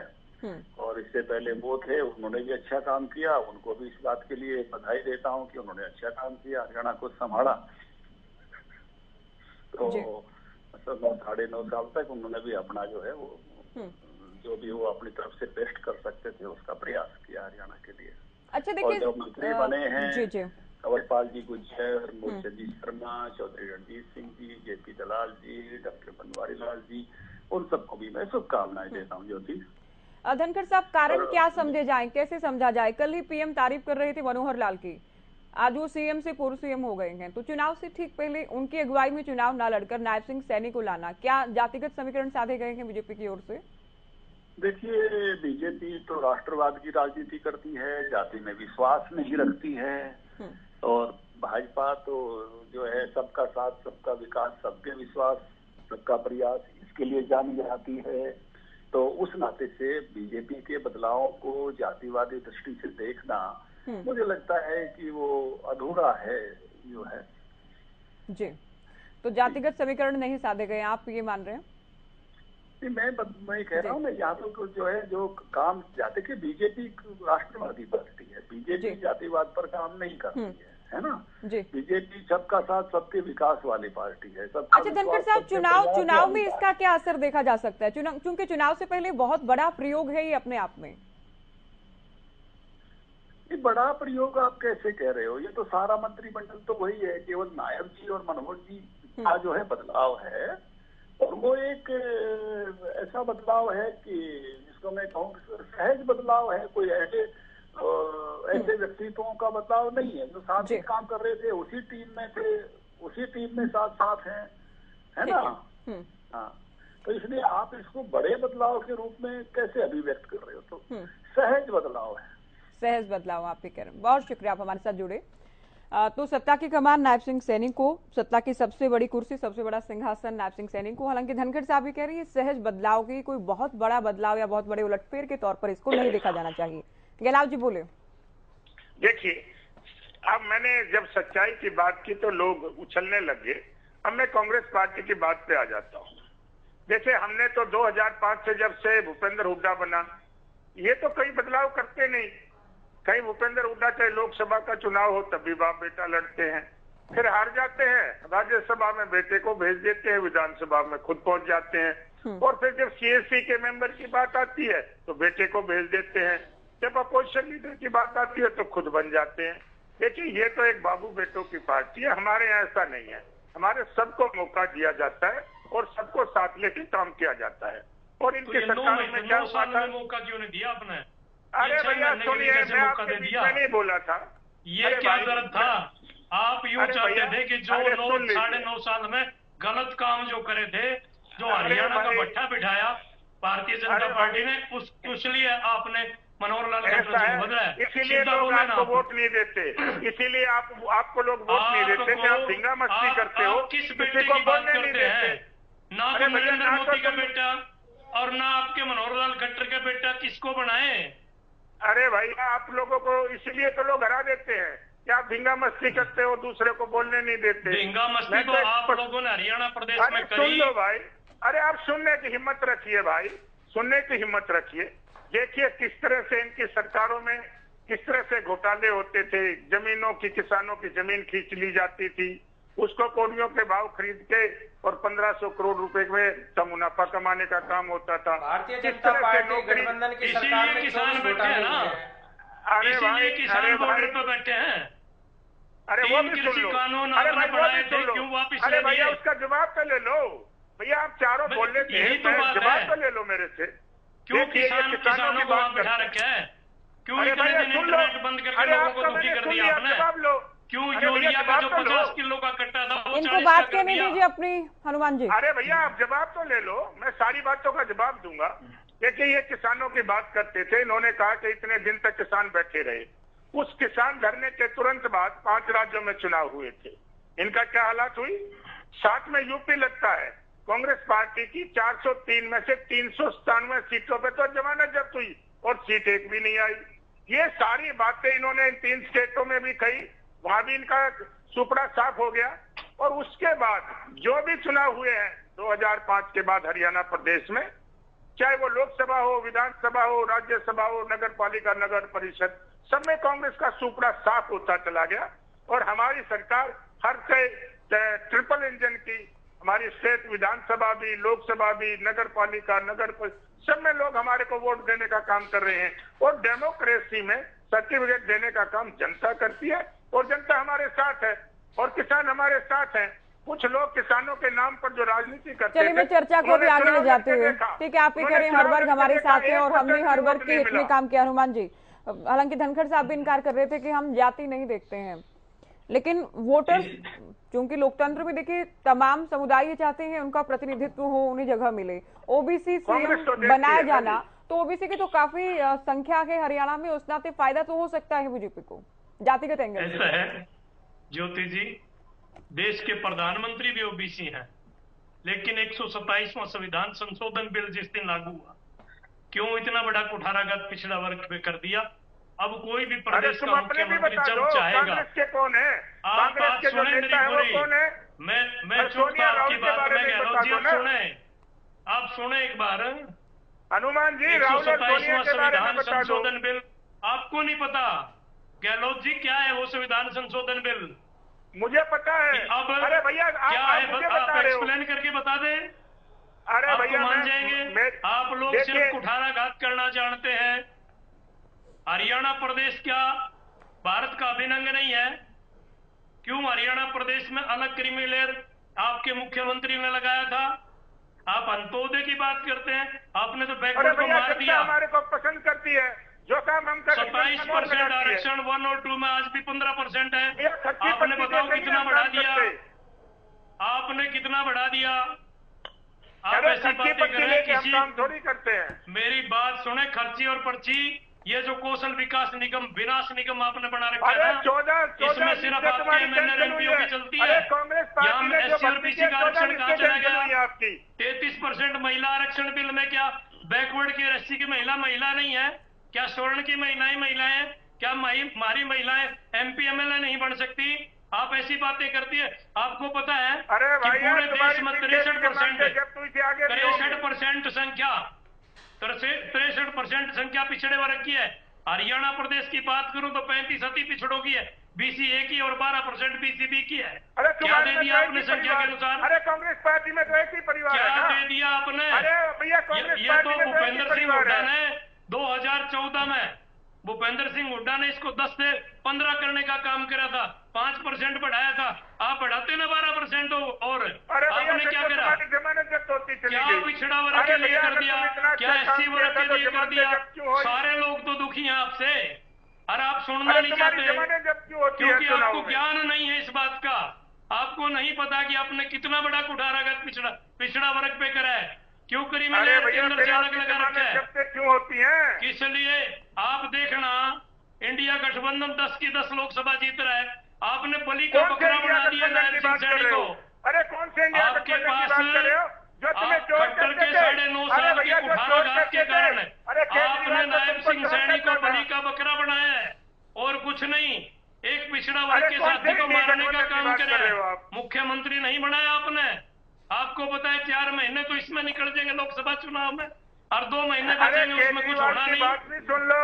और इससे पहले वो थे, उन्होंने भी अच्छा काम किया, उनको भी इस बात के लिए बधाई देता हूं कि उन्होंने अच्छा काम किया, हरियाणा को संभाला। तो 9.5 साल तक उन्होंने भी अपना जो है वो जो भी वो अपनी तरफ से बेस्ट कर सकते थे उसका प्रयास किया हरियाणा के लिए। अच्छा देखिए, जो मंत्री बने हैं जी कंवरपाल जी गुज्जर, मूलचंद जी शर्मा, चौधरी रणजीत सिंह जी, जेपी दलाल जी, डॉक्टर बनवारी लाल जी, उन सबको भी मैं शुभकामनाएं देता हूँ। ज्योति धनखड़ साहब, कारण क्या समझे जाए, कैसे समझा जाए? कल ही पीएम तारीफ कर रहे थे मनोहर लाल की, आज वो सीएम से पूर्व सीएम हो गए हैं, तो चुनाव से ठीक पहले उनकी अगुवाई में चुनाव न लड़कर नायब सिंह सैनी को लाना, क्या जातिगत समीकरण साधे गए हैं बीजेपी की ओर से? देखिए, बीजेपी तो राष्ट्रवाद की राजनीति करती है, जाति में विश्वास नहीं रखती है, और भाजपा तो जो है सबका साथ, सबका विकास, सबके विश्वास, सबका प्रयास, इसके लिए जानी जाती है। तो उस नाते से बीजेपी के बदलावों को जातिवादी दृष्टि से देखना मुझे लगता है कि वो अधूरा है जो है। जी, तो जातिगत समीकरण नहीं साधे गए, आप ये मान रहे हैं? मैं कह रहा हूँ ना, यहाँ तो जो है जो काम जाते कि बीजेपी राष्ट्रवादी पार्टी है, बीजेपी जातिवाद पर काम नहीं करती है ना जी। बीजेपी सबका साथ, सबके विकास वाली पार्टी है। सबका अच्छा धनखड़ साहब, चुनाव में इसका क्या असर देखा जा सकता है? क्योंकि चुनाव से पहले बहुत बड़ा प्रयोग है ये अपने आप में। ये बड़ा प्रयोग आप कैसे कह रहे हो? ये तो सारा मंत्रिमंडल तो वही है, केवल नायब जी और मनोहर जी का जो है बदलाव है, और वो एक ऐसा बदलाव है कि जिसको मैं कहूँ सहज बदलाव है, कोई ऐसे व्यक्तित्वों का बदलाव नहीं है। जो साथ में काम कर रहे थे उसी टीम में थे, उसी टीम में साथ हैं, है ना? हाँ, तो इसलिए आप इसको बड़े बदलाव के रूप में कैसे अभिव्यक्त कर रहे हो? तो सहज बदलाव है, सहज बदलाव आप ये कह रहे हैं। बहुत शुक्रिया आप हमारे साथ जुड़े। तो सत्ता की कमान नायब सिंह सैनी को, सत्ता की सबसे बड़ी कुर्सी, सबसे बड़ा सिंहासन नायब सिंह सैनी को। हालांकि धनखड़ साहब भी कह रही है सहज बदलाव की, कोई बहुत बड़ा बदलाव या बहुत बड़े उलटफेर के तौर पर इसको नहीं देखा जाना चाहिए। गहलाव जी बोले। देखिए, अब मैंने जब सच्चाई की बात की तो लोग उछलने लगे। अब मैं कांग्रेस पार्टी की बात पे आ जाता हूँ। जैसे हमने तो 2005 से जब से भूपेंद्र हुड्डा बना, ये तो कई बदलाव करते नहीं। कहीं भूपेंद्र हुड्डा चाहे लोकसभा का चुनाव हो तब भी बाप बेटा लड़ते हैं, फिर हार जाते हैं, राज्यसभा में बेटे को भेज देते हैं, विधानसभा में खुद पहुंच जाते हैं, और फिर जब सीएससी के मेंबर की बात आती है तो बेटे को भेज देते हैं, जब अपोजिशन लीडर की बात आती है तो खुद बन जाते हैं। देखिए, ये तो एक बाबू बेटों की पार्टी है, हमारे यहाँ ऐसा नहीं है। हमारे सबको मौका दिया जाता है और सबको साथ लेके काम किया जाता है। और इनके सरकार में क्या मौका क्यों नहीं दिया आपने? अरे भैया सुनिए, मैं आपके बीच में नहीं बोला था। ये क्या गलत था? आप यूँ चाहते थे कि जो 9.5 साल में गलत काम जो करे थे, जो हरियाणा का भट्ठा बिठाया भारतीय जनता पार्टी ने, उस लिए आपने मनोहर लाल बदला है। इसीलिए लोग आपको वोट नहीं देते, इसीलिए आपको लोग वोट नहीं देते कि आप धिंगा मस्ती करते हो, किस बेटे की बात करते हैं? ना तो नरेंद्र मोदी का बेटा और ना आपके मनोहर लाल खट्टर का बेटा, किसको बनाए? अरे भाई, आप लोगों को इसलिए तो लोग हरा देते हैं कि आप धिंगा मस्ती करते हो, दूसरे को बोलने नहीं देते। धिंगा मस्ती तो आप लोगों ने हरियाणा प्रदेश में करी। सुन लो भाई, अरे आप सुनने की हिम्मत रखिए भाई, सुनने की हिम्मत रखिए। देखिए किस तरह से इनकी सरकारों में किस तरह से घोटाले होते थे, जमीनों की, किसानों की जमीन खींच ली जाती थी, उसको कौड़ियों के भाव खरीद के और 1500 करोड़ रुपए में मुनाफा कमाने का काम होता था। भारतीय जनता पार्टी गठबंधन की सरकार में किसान बैठे हैं ना, इसीलिए किसान बॉर्डर पे बैठे हैं। अरे वो भी सुन लो, अरे भाई वो भी सुन लो, अरे भैया उसका जवाब तो ले लो। भैया आप चारों बोल रहे थे, जवाब तो ले लो मेरे से। क्यों किसानों को आप बिठा रखे हैं? क्यों इतने दिन इंटरनेट बंद करके लोगों को दुखी कर दिया आपने? क्यों यूरिया का जो 50 किलो का कट्टा था वो 40 बात कहने दीजिए अपनी, हनुमान जी। अरे भैया आप जवाब तो ले लो, मैं सारी बातों का जवाब दूंगा। देखिए, ये किसानों की बात करते थे, इन्होंने कहा कि इतने दिन तक किसान बैठे रहे। उस किसान धरने के तुरंत बाद 5 राज्यों में चुनाव हुए थे। इनका क्या हालत हुई? साथ में यूपी लगता है, कांग्रेस पार्टी की 403 में से 397 सीटों पे तो जमानत जब्त हुई और सीट एक भी नहीं आई। ये सारी बातें इन्होंने इन 3 स्टेटों में भी कही, वहां भी इनका सुपड़ा साफ हो गया। और उसके बाद जो भी चुनाव हुए हैं 2005 के बाद हरियाणा प्रदेश में, चाहे वो लोकसभा हो, विधानसभा हो, राज्यसभा हो, नगर पालिका, नगर परिषद, सब में कांग्रेस का सुपड़ा साफ होता चला गया। और हमारी सरकार हर से ट्रिपल इंजन की, हमारी स्टेट विधानसभा भी, लोकसभा भी, नगर पालिका, नगर परिषद, सब में लोग हमारे को वोट देने का काम कर रहे हैं। और डेमोक्रेसी में सर्टिफिकेट देने का काम जनता करती है और जनता हमारे साथ है और किसान हमारे साथ हैं। कुछ लोग किसानों के नाम पर जो राजनीति करते हैं, चलिए मैं चर्चा को भी आगे ले जाते हुए, ठीक है, आप ही करें, हर वर्ग हमारे साथ है और हमने हर वर्ग के हित में काम किया। हनुमान जी, हालांकि धनखड़ साहब भी इनकार कर रहे थे कि हम जाति नहीं देखते हैं, लेकिन वोटर्स, क्योंकि लोकतंत्र में देखिए तमाम समुदाय ये चाहते हैं उनका प्रतिनिधित्व हो, उन्हें जगह मिले। ओबीसी सीएम बनाया जाना, तो ओबीसी की तो काफी संख्या है हरियाणा में, उस नाते फायदा तो हो सकता है बीजेपी को जातिगत एंगल से। ऐसा है ज्योति जी, देश के प्रधानमंत्री भी ओबीसी हैं, लेकिन 127वां संविधान संशोधन बिल जिस दिन लागू हुआ, क्यों इतना बड़ा कुठाराघात पिछड़ा वर्ग पे कर दिया? अब कोई भी प्रदेश का मुख्यमंत्री जब चाहेगा, कौन है आप बात सुने मेरी पूरी, मैं चुपता आपकी बात में गहलोत जी सुने, आप सुने एक बार। हनुमान जी, 127वां संविधान संशोधन बिल आपको नहीं पता? गहलोत जी, क्या है वो संविधान संशोधन बिल? मुझे पता है। अब अरे भैया, क्या है आप एक्सप्लेन करके बता दें। अरे भैया, मान जाएंगे। आप लोग सिर्फ कुठाराघात करना जानते हैं। हरियाणा प्रदेश क्या भारत का अभिन्न अंग नहीं है? क्यों हरियाणा प्रदेश में अलग क्रीमी लेयर आपके मुख्यमंत्री ने लगाया था? आप अंत्योदय की बात करते हैं, आपने तो बैकवर्ड को मार दिया। हमारे को पसंद करती है जो काम हम करते हैं। 27% आरक्षण 1 और 2 में आज भी 15% है। आपने बताओ कितना बढ़ा दिया? आपने कितना बढ़ा दिया? आप ऐसी बातें करें, किसी काम थोड़ी करते हैं। मेरी बात सुने, खर्ची और पर्ची, ये जो कौशल विकास निगम, विनाश निगम आपने बना रखा है ना, 14 इसमें सिर्फ आपके एमएनएल एमपीओ की चलती है। यहाँ एससी और बीसी का आरक्षण कहाँ चला गया? 33% महिला आरक्षण बिल में क्या बैकवर्ड की एससी की महिला नहीं है? क्या स्वर्ण की महिलाएं क्या हमारी महिलाएं एमपी एमएलए नहीं बन सकती? आप ऐसी बातें करती है। आपको पता है कि पूरे देश में 63% संख्या पिछड़े वर्ग की है। हरियाणा प्रदेश की बात करूं तो 35% पिछड़ों की है, बीसी ए की और 12% बीसीबी की है। क्या दे दिया आपने संख्या के अनुसार? अरे कांग्रेस पार्टी में तो एक ही परिवार है। क्या दे दिया आपने? अरे भैया, कांग्रेस ये तो पार्टी में भूपेंद्र सिंह हुड्डा ने 2014 में भूपेंद्र सिंह हुड्डा ने इसको 10 से 15 करने का काम करा था, 5% बढ़ाया था। आप बढ़ाते ना 12% और आपने क्या करा? क्या पिछड़ा वर्ग के लिए कर दिया? क्या एससी वर्ग के लिए कर दिया? सारे लोग तो दुखी हैं आपसे और आप सुनना नहीं चाहते क्योंकि आपको ज्ञान नहीं है इस बात का। आपको नहीं पता कि आपने कितना बड़ा कुठाराघात पिछड़ा वर्ग पे करा है। क्यों करी मैंने केंद्र से अलग लगा रखा है? क्यों होती है? किस लिए? आप देखना, इंडिया गठबंधन 10 की 10 लोकसभा जीत रहा है, आपने बलि का बकरा बना दिया नायब सिंह सैनी को। अरे कौन से इंडिया आपके पास खट्टर के 9.5 साल के कुठाराघात के कारण आपने नायब सिंह सैनी को बलि का बकरा बनाया है और कुछ नहीं। एक पिछड़ा वर्ग के साथी को मारने का काम करे, मुख्यमंत्री नहीं बनाया आपने। आपको पता है 4 महीने तो इसमें निकल जाएंगे लोकसभा चुनाव में और 2 महीने बचेंगे, उसमें कुछ होना नहीं। बात भी सुन लो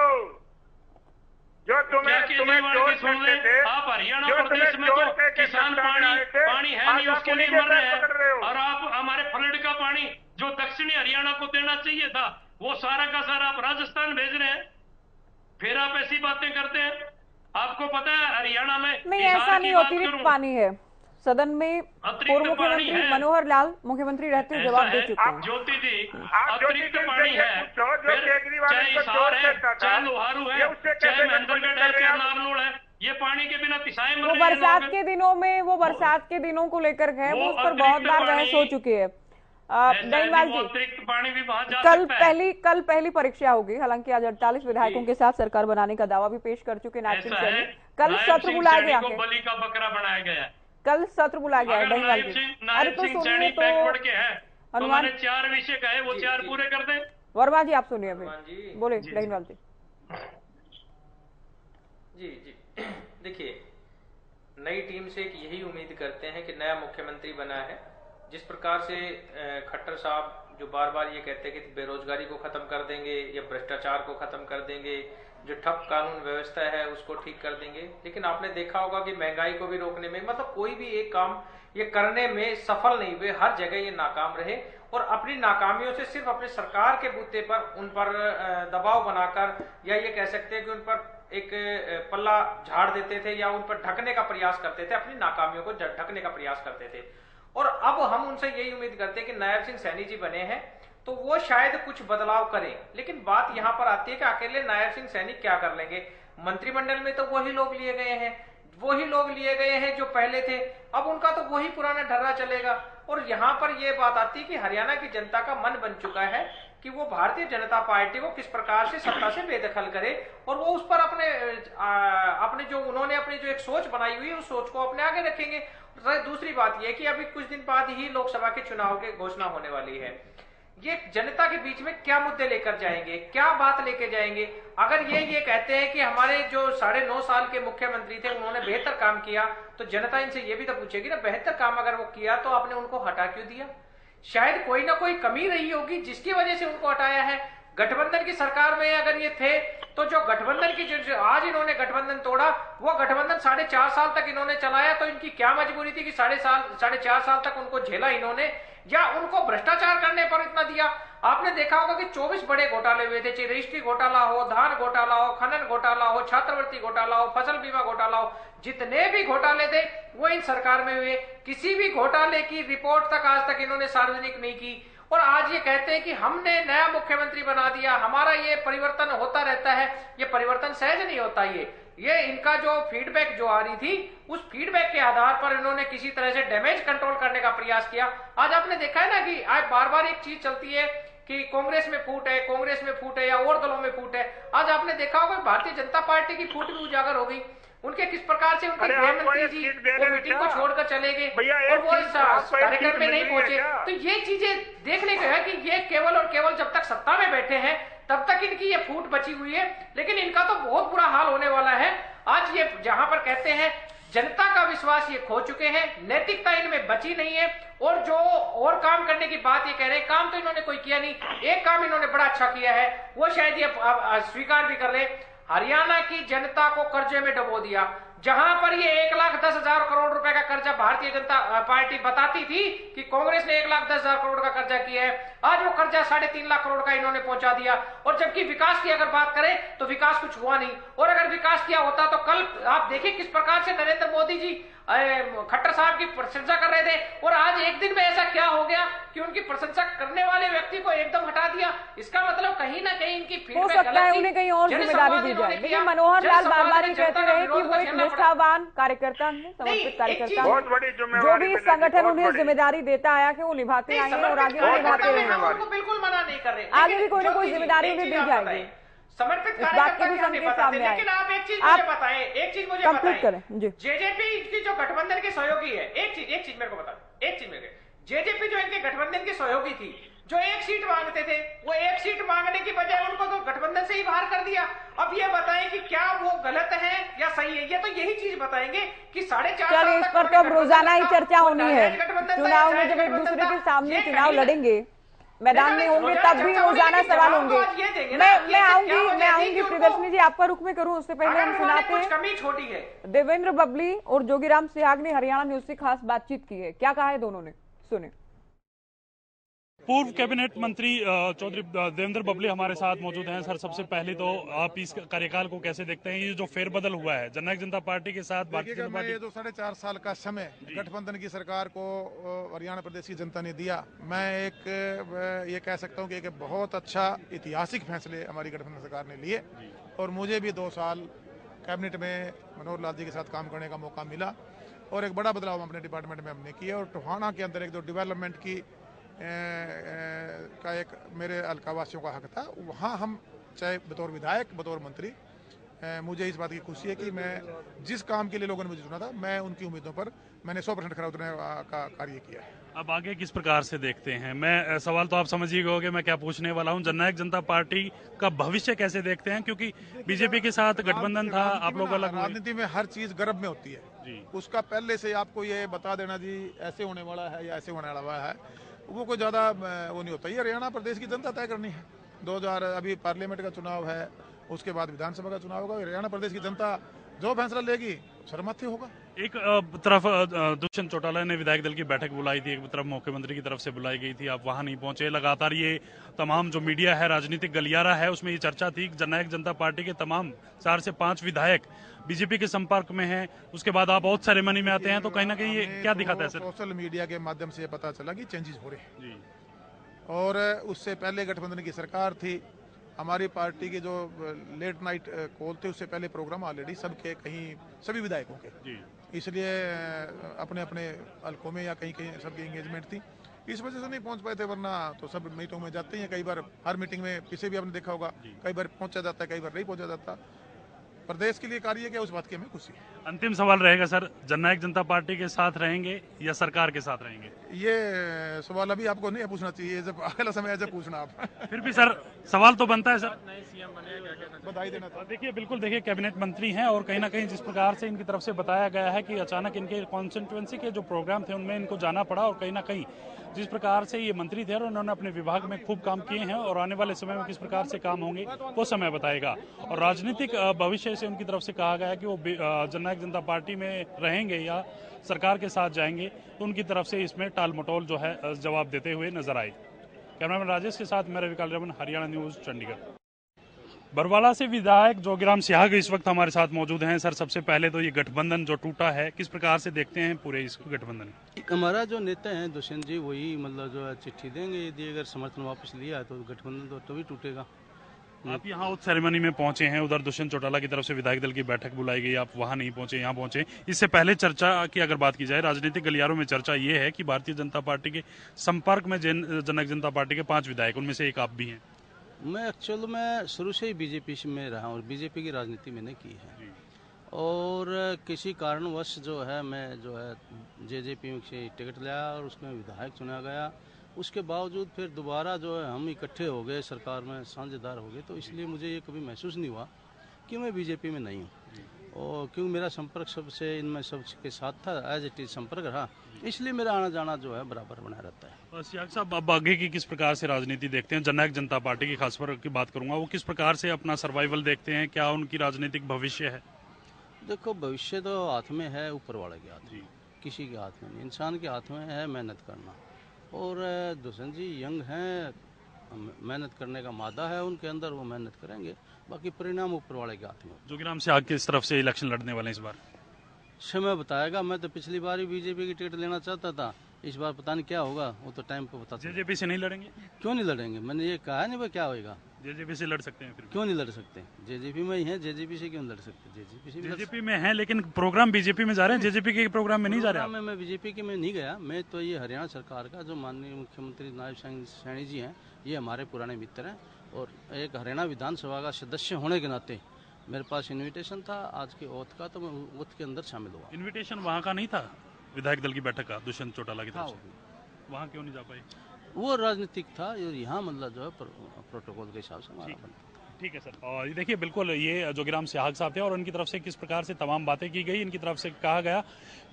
जो तुम्हें सुन ले। आप हरियाणा प्रदेश में तो किसान पानी है नहीं, उसके लिए मर रहे हैं और आप हमारे फ्लड का पानी जो दक्षिणी हरियाणा को देना चाहिए था वो सारा का सारा आप राजस्थान भेज रहे हैं। फिर आप ऐसी बातें करते हैं। आपको पता है हरियाणा में नहीं, ऐसा नहीं, अतिरिक्त पानी है। सदन में पूर्व मुख्यमंत्री मनोहर लाल मुख्यमंत्री रहते हुए जवाब दे चुके हैं। ज्योति जी, अतिरिक्त पानी है, चाहे हिसार है, चाहे लोहारू है, चाहे महेंद्रगढ़ है, चाहे नारनौल है, ये पानी के बिना पिसाए मर रहे हैं। वो बरसात के दिनों में, वो बरसात के दिनों को लेकर है, वो उस पर बहुत बार बहस हो चुकी है। दहीवाल जी, अतिरिक्त पानी भी वहां जा कल पहली परीक्षा होगी। हालांकि आज 48 विधायकों के साथ सरकार बनाने का दावा भी पेश कर चुके नायब सिंह सैनी। कल सत्र बुलाया गया है, बलि का बकरा बनाया गया है। कल सत्र बुलाया गया है दहीवाल जी। अरे तो सुनिए, तो हनुमान 4 विषय का है, वो 4 पूरे कर दें। वर्मा जी आप सुनिए अभी, बोले दहीवाल जी। जी देखिए, नई टीम से यही उम्मीद करते हैं कि नया मुख्यमंत्री बना है। जिस प्रकार से खट्टर साहब जो बार बार ये कहते हैं कि बेरोजगारी को खत्म कर देंगे या भ्रष्टाचार को खत्म कर देंगे, जो ठप कानून व्यवस्था है उसको ठीक कर देंगे, लेकिन आपने देखा होगा कि महंगाई को भी रोकने में, मतलब कोई भी एक काम ये करने में सफल नहीं हुए, हर जगह ये नाकाम रहे और अपनी नाकामियों से सिर्फ अपने सरकार के बूते पर उन पर दबाव बनाकर, या ये कह सकते हैं कि उन पर एक पल्ला झाड़ देते थे या उन पर ढकने का प्रयास करते थे, अपनी नाकामियों को ढकने का प्रयास करते थे। और अब हम उनसे यही उम्मीद करते हैं कि नायब सिंह सैनी जी बने हैं तो वो शायद कुछ बदलाव करें, लेकिन बात यहां पर आती है कि अकेले नायब सिंह सैनी क्या कर लेंगे। मंत्रिमंडल में तो वही लोग लिए गए हैं, वही लोग लिए गए हैं जो पहले थे, अब उनका तो वही पुराना ढर्रा चलेगा। और यहाँ पर यह बात आती है कि हरियाणा की जनता का मन बन चुका है कि वो भारतीय जनता पार्टी को किस प्रकार से सत्ता से बेदखल करे और वो उस पर अपने जो उन्होंने अपनी जो एक सोच बनाई हुई है उस सोच को अपने आगे रखेंगे। दूसरी बात यह कि अभी कुछ दिन बाद ही लोकसभा के चुनाव की घोषणा होने वाली है, ये जनता के बीच में क्या मुद्दे लेकर जाएंगे, क्या बात लेकर जाएंगे। अगर ये कहते हैं कि हमारे जो 9.5 साल के मुख्यमंत्री थे उन्होंने बेहतर काम किया, तो जनता इनसे ये भी तो पूछेगी ना, बेहतर काम अगर वो किया तो आपने उनको हटा क्यों दिया। शायद कोई ना कोई कमी रही होगी जिसकी वजह से उनको हटाया है। गठबंधन की सरकार में अगर ये थे तो जो गठबंधन की जो आज इन्होंने गठबंधन तोड़ा, वो गठबंधन 4.5 साल तक इन्होंने चलाया, तो इनकी क्या मजबूरी थी कि 4.5 साल तक उनको झेला इन्होंने, या उनको भ्रष्टाचार करने पर इतना दिया। आपने देखा होगा कि 24 बड़े घोटाले हुए थे, चाहे रजिस्ट्री घोटाला हो, धान घोटाला हो, खनन घोटाला हो, छात्रवृत्ति घोटाला हो, फसल बीमा घोटाला हो, जितने भी घोटाले थे वो इन सरकार में हुए। किसी भी घोटाले की रिपोर्ट तक आज तक इन्होंने सार्वजनिक नहीं की। और आज ये कहते हैं कि हमने नया मुख्यमंत्री बना दिया, हमारा ये परिवर्तन होता रहता है। ये परिवर्तन सहज नहीं होता। ये इनका जो फीडबैक जो आ रही थी, उस फीडबैक के आधार पर इन्होंने किसी तरह से डैमेज कंट्रोल करने का प्रयास किया। आज आपने देखा है ना कि आज बार बार एक चीज चलती है कि कांग्रेस में फूट है, कांग्रेस में फूट है या और दलों में फूट है। आज आपने देखा होगा भारतीय जनता पार्टी की फूट भी उजागर हो गई। उनके किस प्रकार से उनके गृहमंत्री जी वो मीटिंग को छोड़कर चले गए और वो इस कार्यक्रम में नहीं पहुंचे। तो ये चीजें देखने को है कि ये केवल और केवल जब तक सत्ता में बैठे हैं तब तक इनकी ये फूट बची हुई है, लेकिन इनका तो बहुत बुरा हाल होने वाला है। आज ये जहां पर कहते हैं जनता का विश्वास ये खो चुके हैं, नैतिकता इनमें बची नहीं है, और जो और काम करने की बात ये कह रहे हैं, काम तो इन्होंने कोई किया नहीं। एक काम इन्होंने बड़ा अच्छा किया है, वो शायद ये स्वीकार भी कर ले, हरियाणा की जनता को कर्जे में डुबो दिया। जहां पर ये 1,10,000 करोड़ रुपए का कर्जा भारतीय जनता पार्टी बताती थी कि कांग्रेस ने 1,10,000 करोड़ का कर्जा किया है, आज वो कर्जा 3.5 लाख करोड़ का इन्होंने पहुंचा दिया। और जबकि विकास की अगर बात करें तो विकास कुछ हुआ नहीं, और अगर विकास किया होता तो कल आप देखिए किस प्रकार से नरेंद्र मोदी जी खट्टर साहब की प्रशंसा कर रहे थे, और आज एक दिन में ऐसा क्या हो गया कि उनकी प्रशंसा करने वाले व्यक्ति को एकदम हटा दिया। इसका मतलब कहीं ना कहीं इनकी हो सकता है उन्हें कहीं और जिम्मेदारी दी जाए। लेकिन मनोहर लाल बार बार ही कहते रहे कि वो एक निष्ठावान कार्यकर्ता हैं, समर्पित कार्यकर्ता हैं, जो भी संगठन उन्हें जिम्मेदारी देता आया कि वो निभाते आए हैं और आगे वो निभाते रहेंगे। बिल्कुल मना नहीं कर रहे, आगे भी कोई ना कोई जिम्मेदारी उन्हें दी जाएगी। समर्पित इस बात के भी संकेत सामने आए। लेकिन आप एक चीज मुझे बताएं, एक चीज मुझे बताएं, जेजेपी की जो गठबंधन की सहयोगी है, एक चीज मेरे को बताएं, एक चीज मेरे, जेजेपी जो इनके गठबंधन की सहयोगी थी, जो एक सीट मांगते थे, वो एक सीट मांगने की बजाय उनको तो गठबंधन से ही बाहर कर दिया। अब ये बताएं कि क्या वो गलत है या सही है, ये तो यही चीज बताएंगे कि 4.5 साल इस पर तो अब रोजाना ही चर्चा होनी है। चुनाव में जब एक दूसरे के सामने चुनाव लड़ेंगे, मैदान में होंगे, तब भी रोजाना सवाल होंगे। मैं आऊंगी प्रियदर्शनी जी, आपका रुख में करूं उससे पहले हम सुनाते हैं कमी छोटी है। देवेंद्र बबली और जोगीराम सिहाग ने हरियाणा न्यूज से खास बातचीत की है, क्या कहा है दोनों ने, सुने। पूर्व कैबिनेट मंत्री चौधरी देवेंद्र बबली हमारे साथ मौजूद हैं। सर, सबसे पहले तो आप इस कार्यकाल को कैसे देखते हैं, ये जो फेरबदल हुआ है जननायक जनता पार्टी के साथ भारतीय जनता पार्टी? ये जो 4.5 साल का समय गठबंधन की सरकार को हरियाणा प्रदेश की जनता ने दिया, मैं ये कह सकता हूँ कि एक बहुत अच्छा ऐतिहासिक फैसले हमारी गठबंधन सरकार ने लिए, और मुझे भी 2 साल कैबिनेट में मनोहर लाल जी के साथ काम करने का मौका मिला, और एक बड़ा बदलाव अपने डिपार्टमेंट में हमने किया। और टोहाना के अंदर एक जो डेवलपमेंट की का एक मेरे हल्कावासियों का हक था, वहाँ हम चाहे बतौर विधायक बतौर मंत्री, मुझे इस बात की खुशी है कि मैं जिस काम के लिए लोगों ने मुझे चुना था, मैं उनकी उम्मीदों पर मैंने 100% खरा उतरने का कार्य किया है। अब आगे किस प्रकार से देखते हैं? मैं सवाल तो आप समझ ही गए मैं क्या पूछने वाला हूं, जननायक जनता पार्टी का भविष्य कैसे देखते हैं, क्योंकि बीजेपी के साथ गठबंधन था, आप लोग अलग। राजनीति में हर चीज गर्भ में होती है जी। उसका पहले से आपको ये बता देना जी ऐसे होने वाला है या ऐसे होने वाला है, वो कोई ज़्यादा वो नहीं होता। ये हरियाणा प्रदेश की जनता तय करनी है। 2000 अभी पार्लियामेंट का चुनाव है, उसके बाद विधानसभा का चुनाव होगा। हरियाणा प्रदेश की जनता जो फैसला लेगी सर्वमत होगा। एक तरफ दुष्यंत चौटाला ने विधायक दल की बैठक बुलाई थी, एक तरफ मुख्यमंत्री की तरफ से बुलाई गई थी, आप वहां नहीं पहुंचे। लगातार ये तमाम जो मीडिया है, राजनीतिक गलियारा है, उसमें ये चर्चा थी जननायक जनता पार्टी के तमाम 4 से 5 विधायक बीजेपी के संपर्क में हैं। उसके बाद आप बहुत सेरेमनी में आते हैं, तो कहीं ना कहीं ये क्या दिखाता है सर? सोशल मीडिया के माध्यम से पता चला कि चेंजेस हो रहे हैं और उससे पहले गठबंधन की सरकार थी। हमारी पार्टी के जो लेट नाइट कॉल थे, उससे पहले प्रोग्राम ऑलरेडी सबके कहीं सभी विधायकों के, इसलिए अपने अपने हल्कों में या कहीं कहीं सबकी एंगेजमेंट थी, इस वजह से नहीं पहुंच पाए थे। वरना तो सब मीटिंगों में जाते हैं। कई बार हर मीटिंग में पीछे भी आपने देखा होगा, कई बार पहुंचा जाता है, कई बार नहीं पहुंचा जाता। प्रदेश के लिए कार्य क्या, उस बात की हमें खुशी है। अंतिम सवाल रहेगा सर, जननायक जनता पार्टी के साथ रहेंगे या सरकार के साथ रहेंगे? ये सवाल अभी आपको नहीं पूछना चाहिए, जब अगला समय जब पूछना आप। फिर भी सर सवाल तो बनता है सर, नए सीएम बने, बधाई देना था। देखिए बिल्कुल, देखिए कैबिनेट मंत्री हैं और कहीं ना कहीं जिस प्रकार से इनकी तरफ से बताया गया है कि अचानक इनके कॉन्स्टिट्यूएंसी के जो प्रोग्राम थे उनमें इनको जाना पड़ा और कहीं ना कहीं जिस प्रकार से ये मंत्री थे और उन्होंने अपने विभाग में खूब काम किए हैं और आने वाले समय में किस प्रकार से काम होंगे वो समय बताएगा। और राजनीतिक भविष्य से उनकी तरफ से कहा गया है कि वो जननायक जनता पार्टी में रहेंगे या सरकार के साथ जाएंगे, तो उनकी तरफ से इसमें टाल मटोल जो है जवाब देते हुए नजर आए। कैमरामैन राजेश के साथ मैं रविकाल रमन, हरियाणा न्यूज, चंडीगढ़। बरवाला से विधायक जोगीराम सिहाग इस वक्त हमारे साथ मौजूद हैं। सर, सबसे पहले तो ये गठबंधन जो टूटा है, किस प्रकार से देखते हैं पूरे इस गठबंधन? हमारा जो नेता है दुष्यंत जी, वही मतलब जो है चिट्ठी देंगे, यदि अगर समर्थन वापस लिया तो गठबंधन तो तभी टूटेगा। आप यहाँ उस सेरेमनी में पहुंचे हैं, उधर दुष्यंत चौटाला की तरफ से विधायक दल की बैठक बुलाई गई, आप वहां नहीं पहुंचे, यहाँ पहुंचे। इससे पहले चर्चा की अगर बात की जाए, राजनीतिक गलियारों में चर्चा ये है कि भारतीय जनता पार्टी के संपर्क में जननायक जनता पार्टी के 5 विधायक, उनमें से एक आप भी हैं। मैं एक्चुअल में शुरू से ही बीजेपी में रहा हूँ और बीजेपी की राजनीति मैंने की है और किसी कारणवश जो है मैं जो है जेजेपी से टिकट लिया और उसमें विधायक चुना गया। उसके बावजूद फिर दोबारा जो है हम इकट्ठे हो गए, सरकार में साझेदार हो गए, तो इसलिए मुझे ये कभी महसूस नहीं हुआ कि मैं बीजेपी में नहीं हूँ और क्योंकि मेरा संपर्क सबसे इनमें सबके साथ था, एज इट इज संपर्क रहा, इसलिए मेरा आना जाना जो है बराबर बना रहता है। सियाग साहब, अब आगे की किस प्रकार से राजनीति देखते हैं? जननायक जनता पार्टी की खासकर की बात करूंगा, वो किस प्रकार से अपना सर्वाइवल देखते हैं? क्या उनकी राजनीतिक भविष्य है? देखो, भविष्य तो हाथ में है, ऊपर वाले के हाथ में, किसी के हाथ में नहीं, इंसान के हाथ में है मेहनत करना। और दुष्यंत जी यंग हैं, मेहनत करने का मादा है उनके अंदर, वो मेहनत करेंगे, बाकी परिणाम ऊपर वाले के हाथ में। जोगीराम सिहाग किस तरफ से इलेक्शन लड़ने वाले इस बार? समय बताएगा। मैं तो पिछली बार ही बीजेपी की टिकट लेना चाहता था, इस बार पता नहीं क्या होगा, वो तो टाइम पे पता चलेगा। जेजेपी से नहीं लड़ेंगे? क्यों नहीं लड़ेंगे, मैंने ये कहा नहीं, क्या होगा। जेजेपी से लड़ सकते हैं फिर? क्यों नहीं लड़ सकते, जेजेपी में ही है, जेजेपी से क्यों लड़ सकते? जेजेपी में है लेकिन प्रोग्राम बीजेपी में जा रहे हैं, जेजेपी के प्रोग्राम में नहीं जा रहे हैं। मैं बीजेपी के में नहीं गया, मैं तो ये हरियाणा सरकार का जो माननीय मुख्यमंत्री नायब सिंह सैनी जी हैं, ये हमारे पुराने मित्र हैं और एक हरियाणा विधानसभा का सदस्य होने के नाते मेरे पास इन्विटेशन था आज की ओथ का, तो मैं ओथ के अंदर शामिल हुआ। इन्विटेशन वहाँ का नहीं था विधायक दल की बैठक का, दुष्यंत चौटाला की तरफ से? वहाँ क्यों नहीं जा पाए? वो राजनीतिक था और यहाँ मतलब जो है प्रोटोकॉल के हिसाब से हमारा बनता। ठीक है सर। और ये देखिए बिल्कुल, ये जोगीराम सिहाग साहब थे और उनकी तरफ से किस प्रकार से तमाम बातें की गई। इनकी तरफ से कहा गया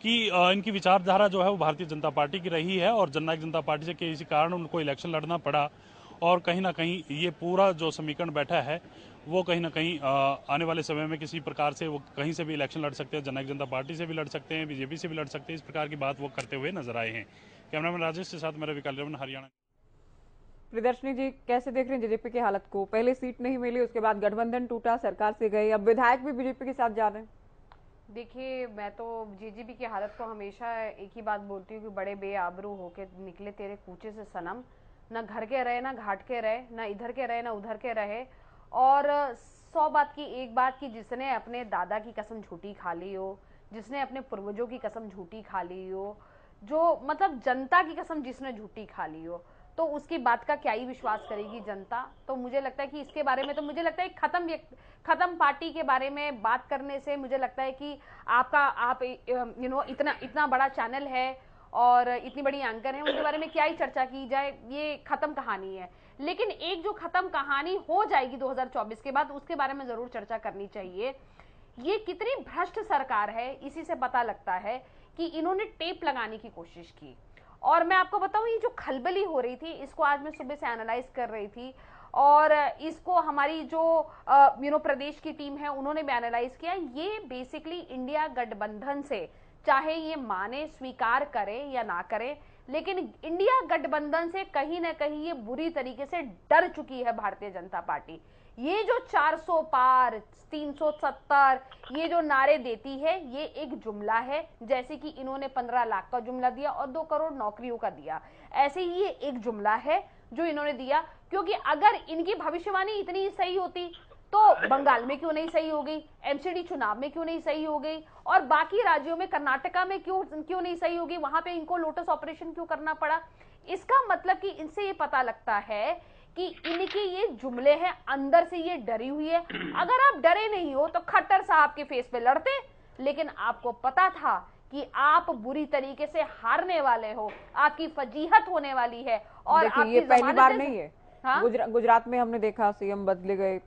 कि इनकी विचारधारा जो है वो भारतीय जनता पार्टी की रही है और जननायक जनता पार्टी से किसी कारण उनको इलेक्शन लड़ना पड़ा और कहीं ना कहीं ये पूरा जो समीकरण बैठा है वो कहीं ना कहीं आने वाले समय में किसी प्रकार से वो कहीं से भी इलेक्शन लड़ सकते हैं, जननायक जनता पार्टी से भी लड़ सकते हैं, बीजेपी से भी लड़ सकते हैं, इस प्रकार की बात वो करते हुए नजर आए हैं। कैमरामैन राजेश के साथ मैं रविकाल रमन, हरियाणा। प्रियदर्शनी जी, कैसे देख रहे हैं जेजेपी की हालत को? पहले सीट नहीं मिली, उसके बाद गठबंधन टूटा, सरकार से गए, अब विधायक भी बीजेपी के साथ जा रहे हैं। देखिए, मैं तो जेजेपी की हालत को हमेशा एक ही बात बोलती हूँ कि बड़े बेआबरू होके निकले तेरे कूचे से सनम, ना घर के रहे, ना घाट के रहे, ना इधर के रहे, ना उधर के रहे। और 100 बात की एक बात की, जिसने अपने दादा की कसम झूठी खा ली हो, जिसने अपने पूर्वजों की कसम झूठी खा ली हो, जो मतलब जनता की कसम जिसने झूठी खा ली हो, तो उसकी बात का क्या ही विश्वास करेगी जनता। तो मुझे लगता है कि इसके बारे में तो मुझे लगता है खत्म पार्टी के बारे में बात करने से मुझे लगता है कि आप इतना बड़ा चैनल है और इतनी बड़ी एंकर है, उनके बारे में क्या ही चर्चा की जाए, ये खत्म कहानी है। लेकिन एक जो खत्म कहानी हो जाएगी 2024 के बाद, उसके बारे में जरूर चर्चा करनी चाहिए। ये कितनी भ्रष्ट सरकार है, इसी से पता लगता है कि इन्होंने टेप लगाने की कोशिश की और मैं आपको बताऊं, ये जो खलबली हो रही थी, इसको आज मैं सुबह से एनालाइज कर रही थी और इसको हमारी जो प्रदेश की टीम है उन्होंने भी एनालाइज किया। ये बेसिकली इंडिया गठबंधन से, चाहे ये माने स्वीकार करें या ना करें, लेकिन इंडिया गठबंधन से कहीं ना कहीं ये बुरी तरीके से डर चुकी है भारतीय जनता पार्टी। ये जो 400 पार, 370 ये जो नारे देती है, ये एक जुमला है, जैसे कि इन्होंने 15 लाख का जुमला दिया और 2 करोड़ नौकरियों का दिया, ऐसे ही ये एक जुमला है जो इन्होंने दिया। क्योंकि अगर इनकी भविष्यवाणी इतनी सही होती तो बंगाल में क्यों नहीं सही हो गई, एमसीडी चुनाव में क्यों नहीं सही हो गई, और बाकी राज्यों में, कर्नाटका में क्यों नहीं सही होगी, वहां पे इनको लोटस ऑपरेशन क्यों करना पड़ा। इसका मतलब कि इनसे ये पता लगता है कि इनके ये जुमले हैं, अंदर से ये डरी हुई है। अगर आप डरे नहीं हो तो खट्टर साहब के फेस पे लड़ते, लेकिन आपको पता था कि आप बुरी तरीके से हारने वाले हो, आपकी फजीहत होने वाली है। और ये पहली बार नहीं है। हाँ? गुजरात में हमने देखा सीएम बदले गए,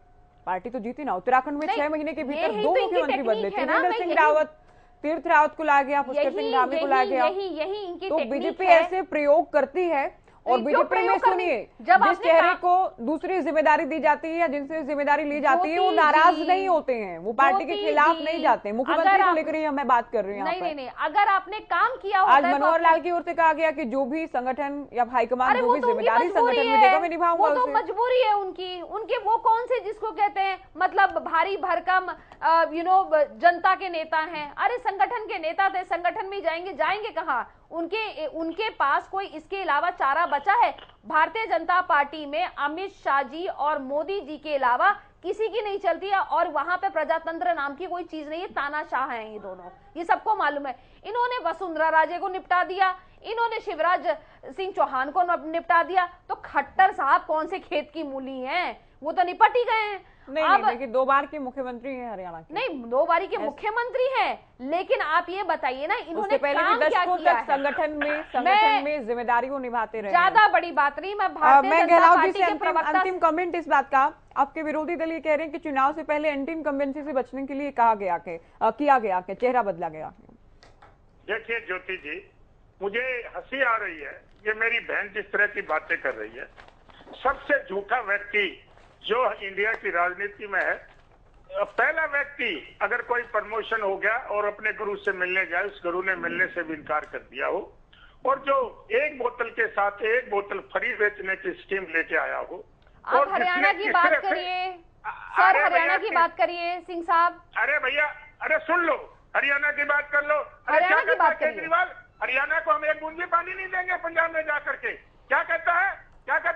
पार्टी तो जीती ना। उत्तराखंड में 6 महीने के भीतर 2 मुख्यमंत्री बदले, त्रिवेंद्र सिंह रावत, तीर्थ रावत को लाया गया, पुष्कर सिंह धामी को लाया गया। यही इनकी तो बीजेपी ऐसे प्रयोग करती है। और बीजेपी में सुनिए, जिस चेहरे को दूसरी जिम्मेदारी दी जाती है या जिनसे जिम्मेदारी ली जाती है वो नाराज नहीं होते हैं, वो पार्टी के खिलाफ नहीं जाते। मुख्यमंत्री को लेकर ही मैं बात कर रही हूँ। नहीं, अगर आपने काम किया आज मनोहर लाल की ओर से कहा गया कि जो भी संगठन या हाईकमान जो भी जिम्मेदारी संगठन में देगा मैं निभाऊंगा। वो तो मजबूरी है उनके वो कौन से जिसको कहते हैं मतलब भारी भरकम जनता के नेता हैं। अरे संगठन के नेता थे, संगठन में जाएंगे कहाँ? उनके पास कोई इसके अलावा चारा बचा है? भारतीय जनता पार्टी में अमित शाह जी और मोदी जी के अलावा किसी की नहीं चलती है, और वहां पे प्रजातंत्र नाम की कोई चीज नहीं है। तानाशाह हैं ये दोनों, ये सबको मालूम है। इन्होंने वसुंधरा राजे को निपटा दिया, इन्होंने शिवराज सिंह चौहान को निपटा दिया, तो खट्टर साहब कौन से खेत की मूली हैं? वो तो निपट ही गए हैं। नहीं, 2 बार के मुख्यमंत्री हैं हरियाणा के। नहीं, 2 बारी के मुख्यमंत्री हैं, लेकिन आप ये बताइए ना, इन्होंने पहले काम क्या किया है? संगठन में जिम्मेदारी को निभाते रहे। ज्यादा बड़ी बात नहीं। मैं भारतीय जनता पार्टी के प्रवक्ता, अंतिम कमेंट इस बात का, आपके विरोधी दल ये कह रहे हैं कि चुनाव से पहले एंटी इनकम्बेंसी से बचने के लिए किया गया कि चेहरा बदला गया। देखिए ज्योति जी, मुझे हंसी आ रही है, ये मेरी बहन जिस तरह की बातें कर रही है। सबसे झूठा व्यक्ति जो इंडिया की राजनीति में है, पहला व्यक्ति अगर कोई प्रमोशन हो गया और अपने गुरु से मिलने जाए, उस गुरु ने मिलने से भी इनकार कर दिया हो, और जो 1 बोतल के साथ 1 बोतल फ्री बेचने की स्कीम लेके आया हो। आप हरियाणा की बात करिए सर, हरियाणा की बात करिए सिंह साहब। अरे भैया, अरे सुन लो, हरियाणा की बात कर लो। हरियाणा की बात करिए। केजरीवाल, हरियाणा को हम 1 बूंद भी पानी नहीं देंगे पंजाब में जाकर के। क्या कहता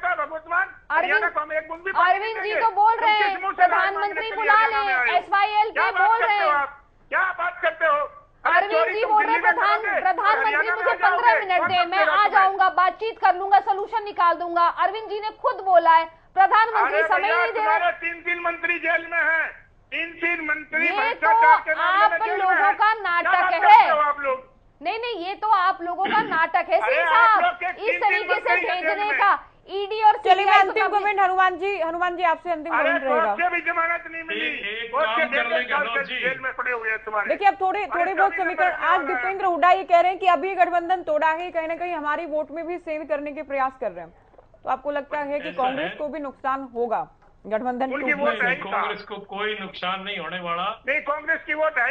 है भगवत मान? हरियाणा को हम 1 बूंद भी पानी नहीं देंगे। अरविंद जी तो बोल रहे हैं प्रधानमंत्री बुला लें, SYL पे बोल रहे हैं। क्या बात करते हो? अरविंद जी बोल रहे हैं प्रधानमंत्री मुझे 15 मिनट दे, मैं आ जाऊंगा, बातचीत कर लूंगा, सोल्यूशन निकाल दूंगा। अरविंद जी ने खुद बोला है, प्रधानमंत्री समय नहीं दे रहे। 3 मंत्री जेल में है, 3 मंत्री। ये तो आप लोगों का नाटक है। आप लोग नहीं, ये तो आप लोगों का नाटक है सिंह साहब, इस तरीके से भेजने का। ईडी और चलिए अंतिम कमेंट हनुमान जी आपसे अंतिम कमेंट रहेगा। भी जमानत नहीं मिली, जेल में पड़े हुए हैं तुम्हारे। देखिए अब थोड़े बहुत समीकरण, आज दीपेंद्र हुड्डा ये कह रहे हैं कि अभी गठबंधन तोड़ा है, कहीं ना कहीं हमारी वोट में भी सेव करने के प्रयास कर रहे हैं। तो आपको लगता है कि कांग्रेस को भी नुकसान होगा गठबंधन? कांग्रेस को कोई नुकसान नहीं होने वाला। नहीं, कांग्रेस की वोट है,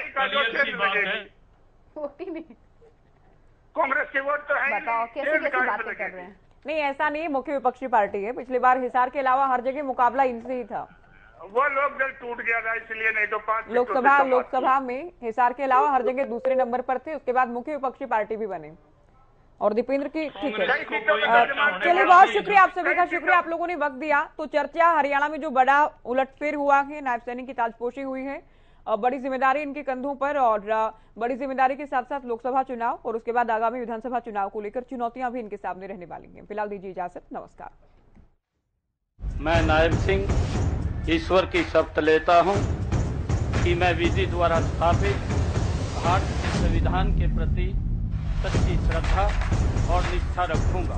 कांग्रेस की वोट तो है। बताओ कैसे बातें कर रहे हैं? नहीं, ऐसा नहीं, मुख्य विपक्षी पार्टी है। पिछली बार हिसार के अलावा हर जगह मुकाबला इनसे ही था। वो लोग जब टूट गया था इसलिए, नहीं तो 5 लोकसभा में हिसार के अलावा हर जगह दूसरे नंबर पर थे। उसके बाद मुख्य विपक्षी पार्टी भी बने और दीपेंद्र की ठीक है। चलिए बहुत शुक्रिया आप सभी का, शुक्रिया आप लोगों ने वक्त दिया। तो चर्चा हरियाणा में जो बड़ा उलटफेर हुआ है, नायब सैनिक की ताजपोशी हुई है, बड़ी जिम्मेदारी इनके कंधों पर, और बड़ी जिम्मेदारी के साथ साथ लोकसभा चुनाव और उसके बाद आगामी विधानसभा चुनाव को लेकर चुनौतियां भी इनके सामने रहने वाली हैं। फिलहाल दीजिए इजाजत, नमस्कार। मैं नायब सिंह ईश्वर की शपथ लेता हूं कि मैं विधि द्वारा स्थापित भारत के संविधान के प्रति सच्ची श्रद्धा और निष्ठा रखूंगा।